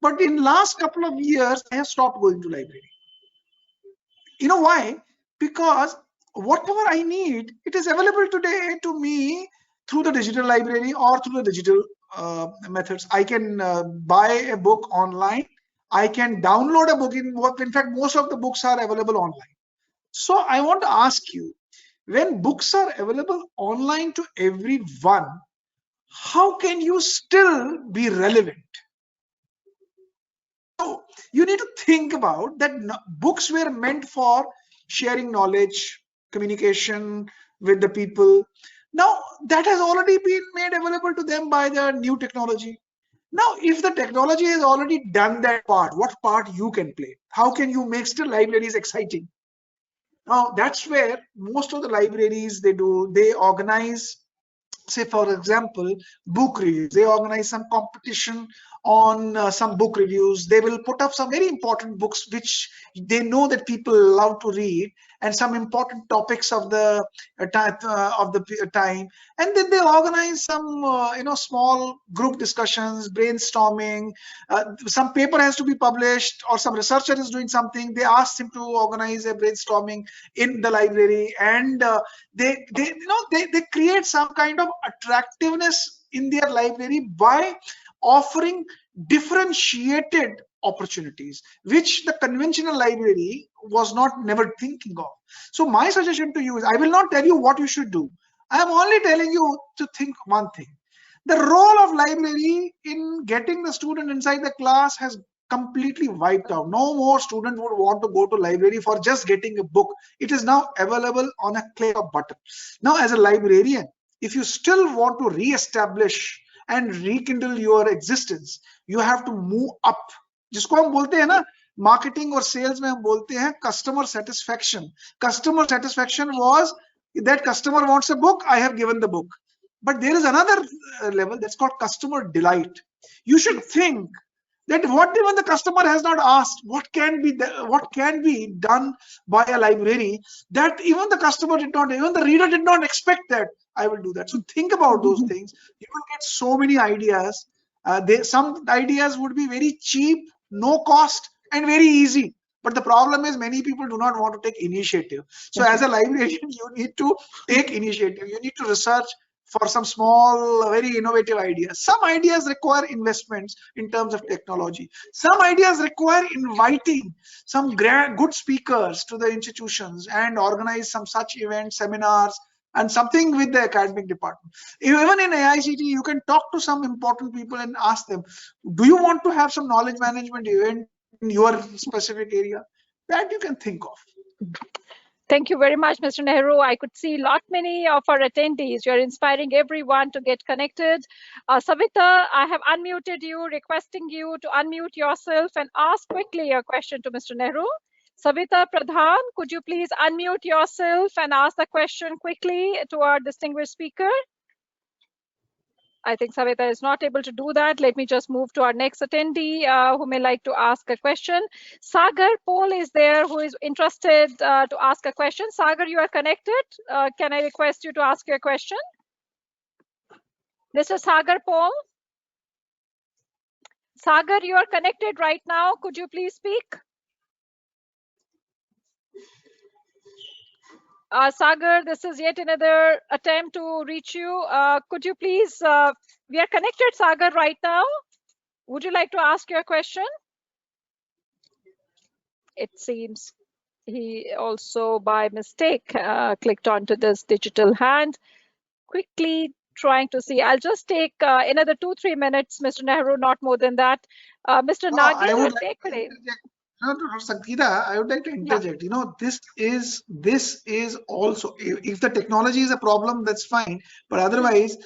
But in last couple of years, I have stopped going to library. You know why? Because whatever I need, it is available today to me through the digital library or through the digital methods. I can buy a book online. I can download a book. In fact, most of the books are available online. So I want to ask you, when books are available online to everyone, how can you still be relevant? So you need to think about that books were meant for sharing knowledge, communication with the people. Now that has already been made available to them by the new technology. Now, if the technology has already done that part, what part you can play? How can you make still libraries exciting? Now that's where most of the libraries they organize, say for example, book reviews. They organize some competition on some book reviews. They will put up some very important books which they know that people love to read, and some important topics of the time, and then they organize some small group discussions, brainstorming. Some paper has to be published, or some researcher is doing something. They ask him to organize a brainstorming in the library, and they create some kind of attractiveness in their library by offering differentiated opportunities which the conventional library was never thinking of. So my suggestion to you is, I will not tell you what you should do. I am only telling you to think one thing. The role of library in getting the student inside the class has completely wiped out. No more student would want to go to library for just getting a book. It is now available on a click of button. Now, as a librarian, if you still want to re-establish and rekindle your existence, you have to move up. जिसको हम बोलते हैं ना, marketing और sales में हम बोलते हैं customer satisfaction. Customer satisfaction was that customer wants a book, I have given the book. But there is another level that's called customer delight. You should think that what even the customer has not asked, what can be done by a library that even the customer did not, even the reader did not expect that I will do that. So think about those things. You will get so many ideas. Some ideas would be very cheap, no cost, and very easy. But the problem is many people do not want to take initiative. So as a librarian, you need to take initiative. You need to research for some small, very innovative ideas. Some ideas require investments in terms of technology. Some ideas require inviting some good speakers to the institutions and organize some such events, seminars, and something with the academic department. Even in AICT, you can talk to some important people and ask them, do you want to have some knowledge management event in your specific area? That you can think of. Thank you very much, Mr. Nehru. I could see many of our attendees. You're inspiring everyone to get connected. Savita, I have unmuted you, requesting you to unmute yourself and ask quickly your question to Mr. Nehru. Savita Pradhan, could you please unmute yourself and ask the question quickly to our distinguished speaker? I think Savita is not able to do that. Let me just move to our next attendee who may like to ask a question. Sagar Paul is there, who is interested to ask a question. Sagar, you are connected. Can I request you to ask your question? Mr. Sagar Paul? Sagar, you are connected right now. Could you please speak? Sagar, this is yet another attempt to reach you. Could you please, we are connected, Sagar, right now. Would you like to ask your question? It seems he also by mistake clicked onto this digital hand. Quickly trying to see. I'll just take another 2-3 minutes, Mr. Nehru, not more than that. Mr. I Nagendra, would like take to it. interject. No, Sangeeta, I would like to interject. You know, this is also, if the technology is a problem, that's fine. But otherwise,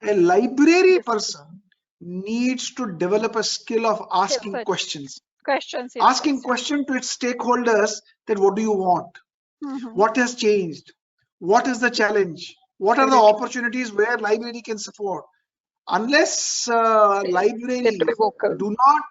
a library person needs to develop a skill of asking questions. Questions, yes, Asking question to its stakeholders that what do you want? What has changed? What is the challenge? What are the opportunities where library can support? Unless libraries do not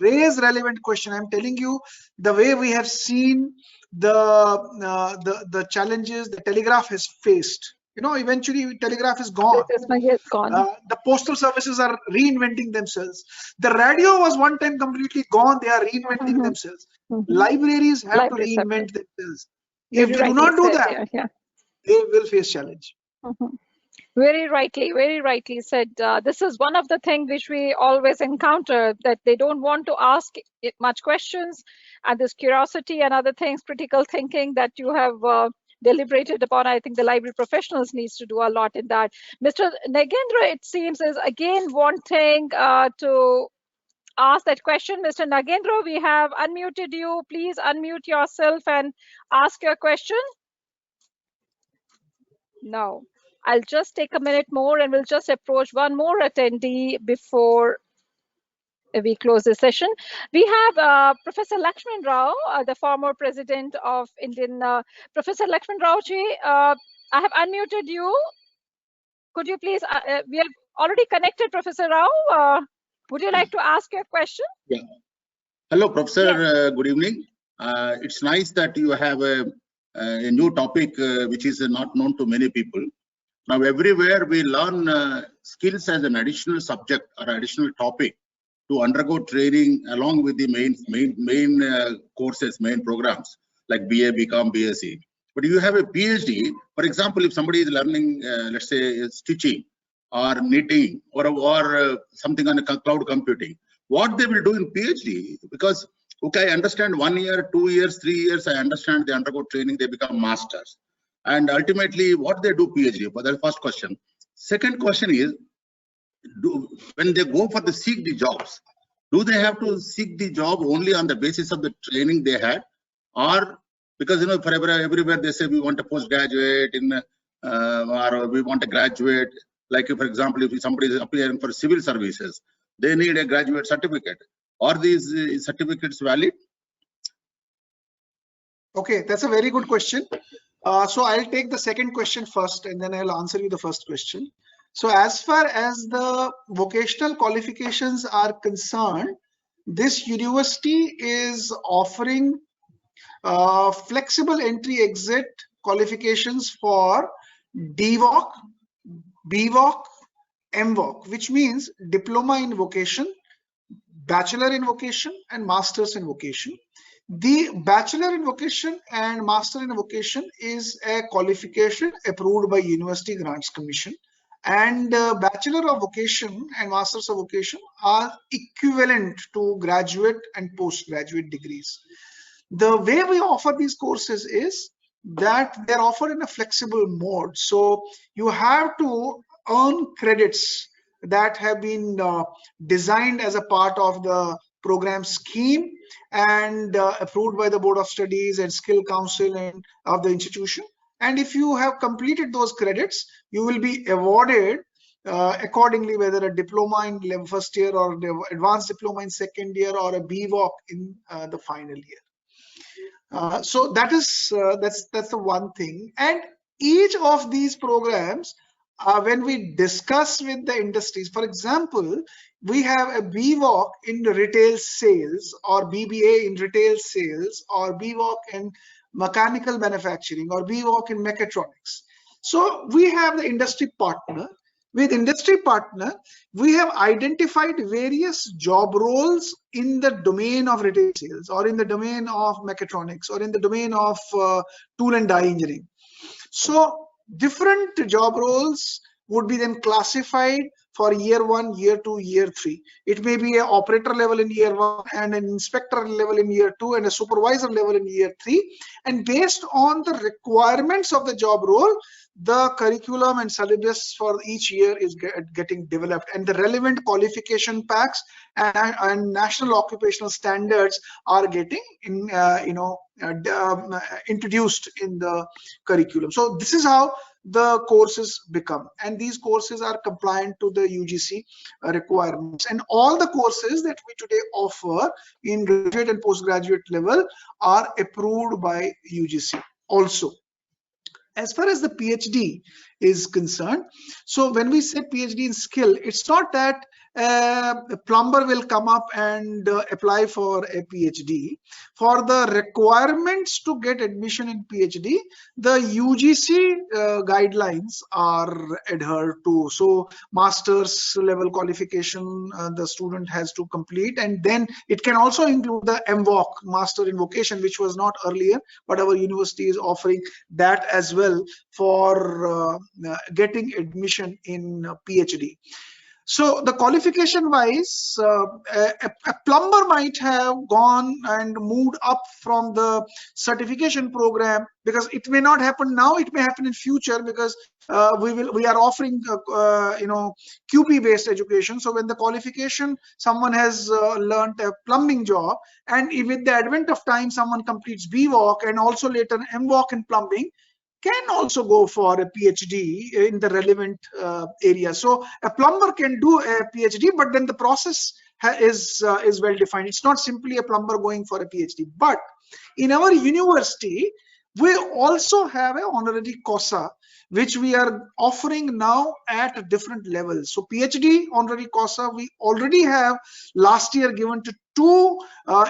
raise relevant question, I'm telling you, the way we have seen the challenges the telegraph has faced, you know, eventually telegraph is gone. The postal services are reinventing themselves. The radio was one time completely gone. They are reinventing themselves. Libraries have to reinvent themselves. If they do not do that, they will face challenge. Very rightly said. This is one of the things which we always encounter, that they don't want to ask much questions, and this curiosity and other things, critical thinking that you have deliberated upon. I think the library professionals needs to do a lot in that. Mr. Nagendra, it seems, is again wanting to ask that question. Mr. Nagendra, we have unmuted you. Please unmute yourself and ask your question. No. I'll just take a minute more and we'll just approach one more attendee before we close the session. We have Professor Lakshmi Rao, the former president of Indian. Professor Lakshmi Rao ji, I have unmuted you. Could you please, we have already connected, Professor Rao. Would you like to ask your question? Yeah. Hello, Professor. Good evening. It's nice that you have a new topic which is not known to many people. Now, everywhere we learn skills as an additional subject or additional topic to undergo training along with the main courses, main programs like BA, BCom, BSc. But you have a PhD. For example, if somebody is learning, let's say, stitching or knitting or something on a cloud computing, what they will do in PhD? Because okay, I understand 1 year, 2 years, 3 years. I understand they undergo training, they become masters. And ultimately, what they do PhD? But that's the first question. Second question is, when they go for the seek the jobs, do they have to seek the job only on the basis of the training they had, or because you know for everywhere they say we want a postgraduate in or we want a graduate. Like for example, if somebody is applying for civil services, they need a graduate certificate. Are these certificates valid? Okay, that's a very good question. So I'll take the second question first and then I'll answer you the first question. So as far as the vocational qualifications are concerned, this university is offering flexible entry exit qualifications for DVOC, BVOC, MVOC, which means diploma in vocation, bachelor in vocation and master's in vocation. The bachelor in vocation and master in vocation is a qualification approved by University Grants Commission, and bachelor of vocation and masters of vocation are equivalent to graduate and postgraduate degrees. The way we offer these courses is that they're offered in a flexible mode. So you have to earn credits that have been designed as a part of the program scheme and approved by the Board of Studies and Skill Council and of the institution. And if you have completed those credits, you will be awarded accordingly, whether a diploma in first year or the advanced diploma in second year or a BVOC in the final year. So that's the one thing. And each of these programs, when we discuss with the industries, for example, we have a BVOC in retail sales or BBA in retail sales or BVOC in mechanical manufacturing or BVOC in mechatronics. So we have the industry partner. With industry partner, we have identified various job roles in the domain of retail sales or in the domain of mechatronics or in the domain of tool and die engineering. So different job roles would be then classified for year 1, year 2, year 3. It may be an operator level in year 1 and an inspector level in year 2 and a supervisor level in year 3. And based on the requirements of the job role, the curriculum and syllabus for each year is getting developed, and the relevant qualification packs and national occupational standards are getting introduced in the curriculum. So this is how the courses become, and these courses are compliant to the UGC requirements, and all the courses that we today offer in graduate and postgraduate level are approved by UGC also. As far as the PhD is concerned, so when we say PhD in skill, it's not that a plumber will come up and apply for a PhD. For the requirements to get admission in PhD, the UGC guidelines are adhered to. So master's level qualification the student has to complete, and then it can also include the MVOC, Master in Vocation, which was not earlier, but our university is offering that as well for getting admission in PhD. So the qualification wise, a plumber might have gone and moved up from the certification program, because it may not happen now, it may happen in future, because we are offering QP based education. So when the qualification, someone has learned a plumbing job, and with the advent of time someone completes BVOC and also later MVOC in plumbing, can also go for a PhD in the relevant area. So a plumber can do a PhD, but then the process is well defined. It's not simply a plumber going for a PhD. But in our university, we also have an honorary COSA, which we are offering now at different levels. So PhD honorary COSA, we already have last year given to 2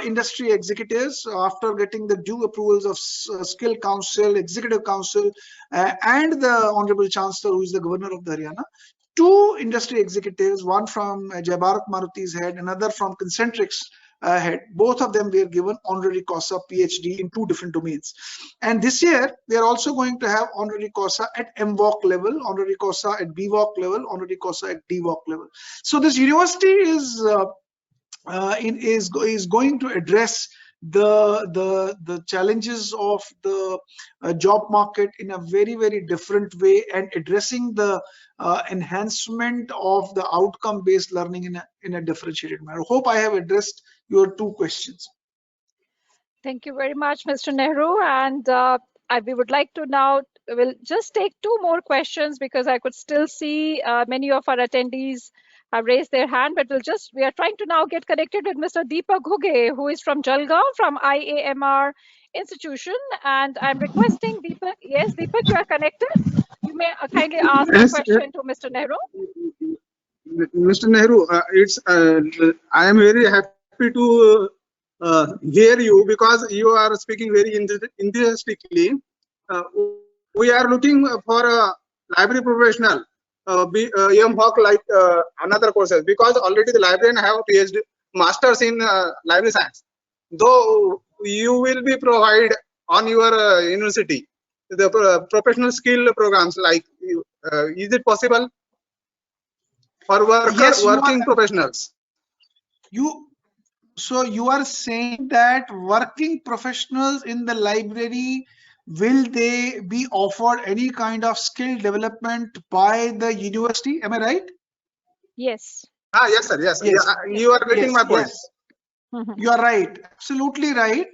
industry executives after getting the due approvals of Skill Council, Executive Council, and the Honorable Chancellor, who is the Governor of the Haryana. 2 industry executives, one from Jai Bharat Maruti's head, another from Concentrix head. Both of them were given honorary COSA PhD in 2 different domains. And this year, we are also going to have honorary COSA at MVOC level, honorary COSA at BVOC level, honorary COSA at DVOC level. So this university is going to address the challenges of the job market in a very, very different way, and addressing the enhancement of the outcome based learning in a differentiated manner. I hope I have addressed your 2 questions. Thank you very much, Mr. Nehru. And we would like to now, we'll just take 2 more questions, because I could still see many of our attendees have raised their hand, but we are trying to now get connected with Mr. Deepak Ghuge, who is from Jalgaon, from IAMR institution. And I'm requesting Deepak, yes, Deepak, you are connected. You may kindly ask a question to Mr. Nehru. Mr. Nehru, I am very happy to hear you, because you are speaking very enthusiastically. We are looking for a library professional, MHOC like another courses, because already the librarian have a PhD, masters in library science. Though you will be provide on your university the professional skill programs, like is it possible for working professionals? So you are saying that working professionals in the library, will they be offered any kind of skill development by the university? Am I right? Yes. Yes, sir. Yes. You are getting my point. Yes. You are right. Absolutely right.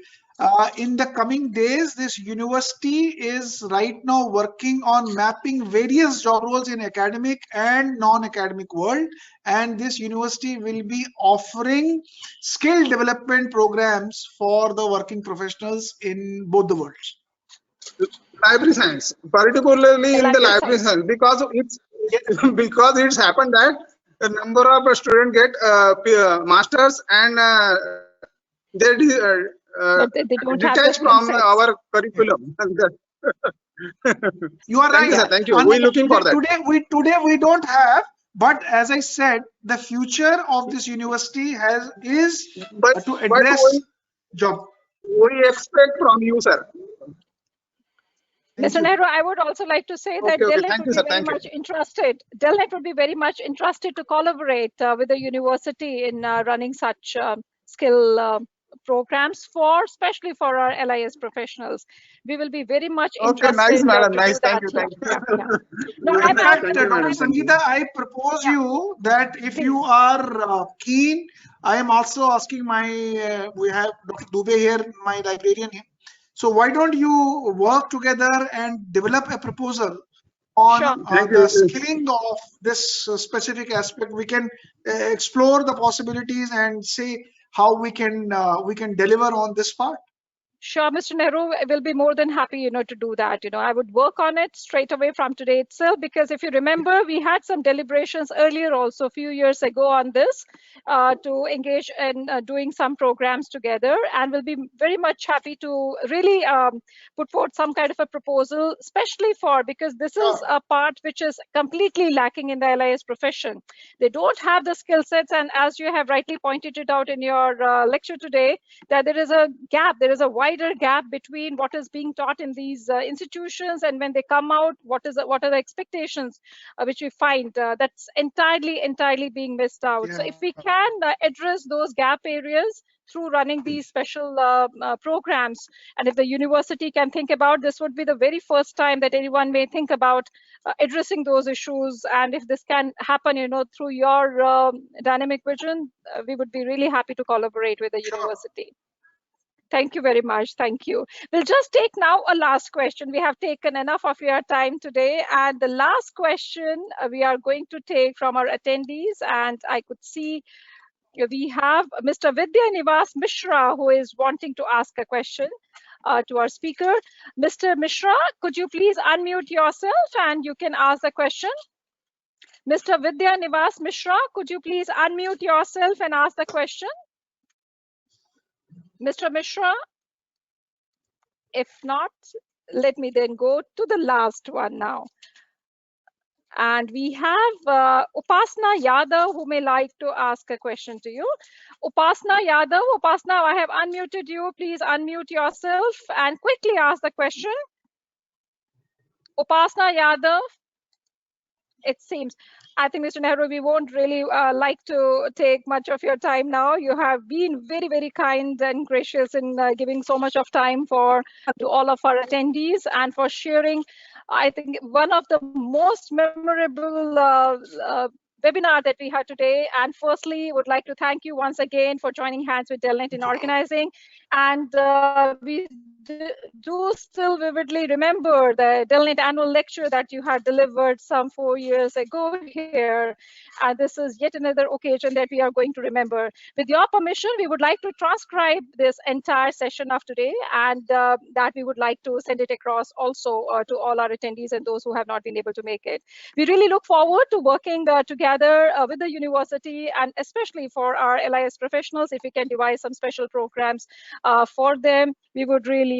In the coming days, this university is right now working on mapping various job roles in academic and non-academic world, and this university will be offering skill development programs for the working professionals in both the worlds. Library science, particularly in the library science, because it's happened that the number of students get masters and they don't detach from our curriculum. You are right. Thank you. We're looking for that. Today we don't have, but as I said, the future of this university is to address job. We expect from you, sir. Mr. Nehru, I would also like to say that Okay, DELNET thank would you, be sir. very Thank you. much interested. DELNET would be very much interested to collaborate with the university in running such skill programs especially for our LIS professionals. We will be very much Okay, interested nice, madam. to Nice. do that. Thank you. Thank you. Yeah, yeah, yeah. No, In fact, Thank you, madam. Dr. Thank you. Sangeeta, I propose Yeah. you that if you are keen, I am also asking we have Dr. Dubey here, my librarian here. So why don't you work together and develop a proposal on Sure. Thank the you. skilling of this specific aspect? We can explore the possibilities and see how we can deliver on this part. Sure, Mr. Nehru, I will be more than happy, to do that. I would work on it straight away from today itself, because if you remember, we had some deliberations earlier also a few years ago on this to engage in doing some programs together, and we'll be very much happy to really put forth some kind of a proposal, especially because this is a part which is completely lacking in the LIS profession. They don't have the skill sets, and as you have rightly pointed it out in your lecture today, that there is a gap, there is a wider gap between what is being taught in these institutions and when they come out, what are the expectations which we find that's entirely being missed out. So if we can address those gap areas through running these special programs, and if the university can think about, this would be the very first time that anyone may think about addressing those issues, and if this can happen through your dynamic vision, we would be really happy to collaborate with the university. Thank you very much. Thank you. We'll just take now a last question. We have taken enough of your time today. And the last question we are going to take from our attendees. And I could see we have Mr. Vidya Nivas Mishra, who is wanting to ask a question to our speaker. Mr. Mishra, could you please unmute yourself and you can ask the question? Mr. Vidya Nivas Mishra, could you please unmute yourself and ask the question? Mr. Mishra? If not, let me then go to the last one now. And we have Upasna Yadav, who may like to ask a question to you. Upasna Yadav, Upasna, I have unmuted you. Please unmute yourself and quickly ask the question. Upasna Yadav, it seems. I think, Mr. Nehru, we won't really like to take much of your time now. You have been very, very kind and gracious in giving so much of time to all of our attendees and for sharing, I think, one of the most memorable webinar that we had today. And firstly, would like to thank you once again for joining hands with DELNET in organizing. And we do still vividly remember the DELNET annual lecture that you had delivered some 4 years ago here. And this is yet another occasion that we are going to remember. With your permission, we would like to transcribe this entire session of today, and that we would like to send it across also to all our attendees and those who have not been able to make it. We really look forward to working together with the university, and especially for our LIS professionals, if we can devise some special programs for them, we would really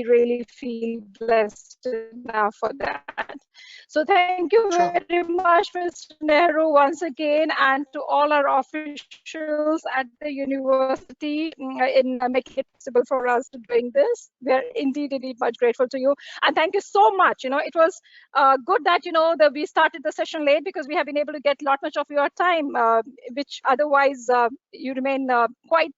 feel blessed enough for that. So thank you very much, Mr. Nehru, once again, and to all our officials at the university in making it possible for us to doing this. We are indeed much grateful to you, and thank you so much. It was good that that we started the session late, because we have been able to get a lot much of your time, which otherwise you remain quite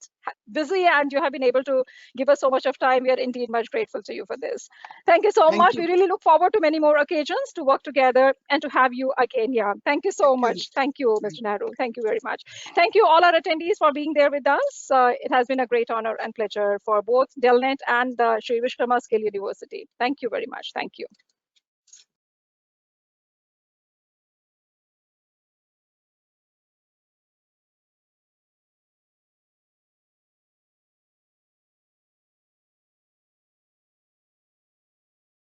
busy, and you have been able to give us so much of time. We are indeed much grateful to you for this. Thank you so much. We really look forward to many more occasions to work together and to have you again here. Thank you so much. Thank you, Mr. Nehru. Thank you very much. Thank you all our attendees for being there with us. It has been a great honor and pleasure for both DELNET and Sri Vishwakarma Skill University. Thank you very much. Thank you.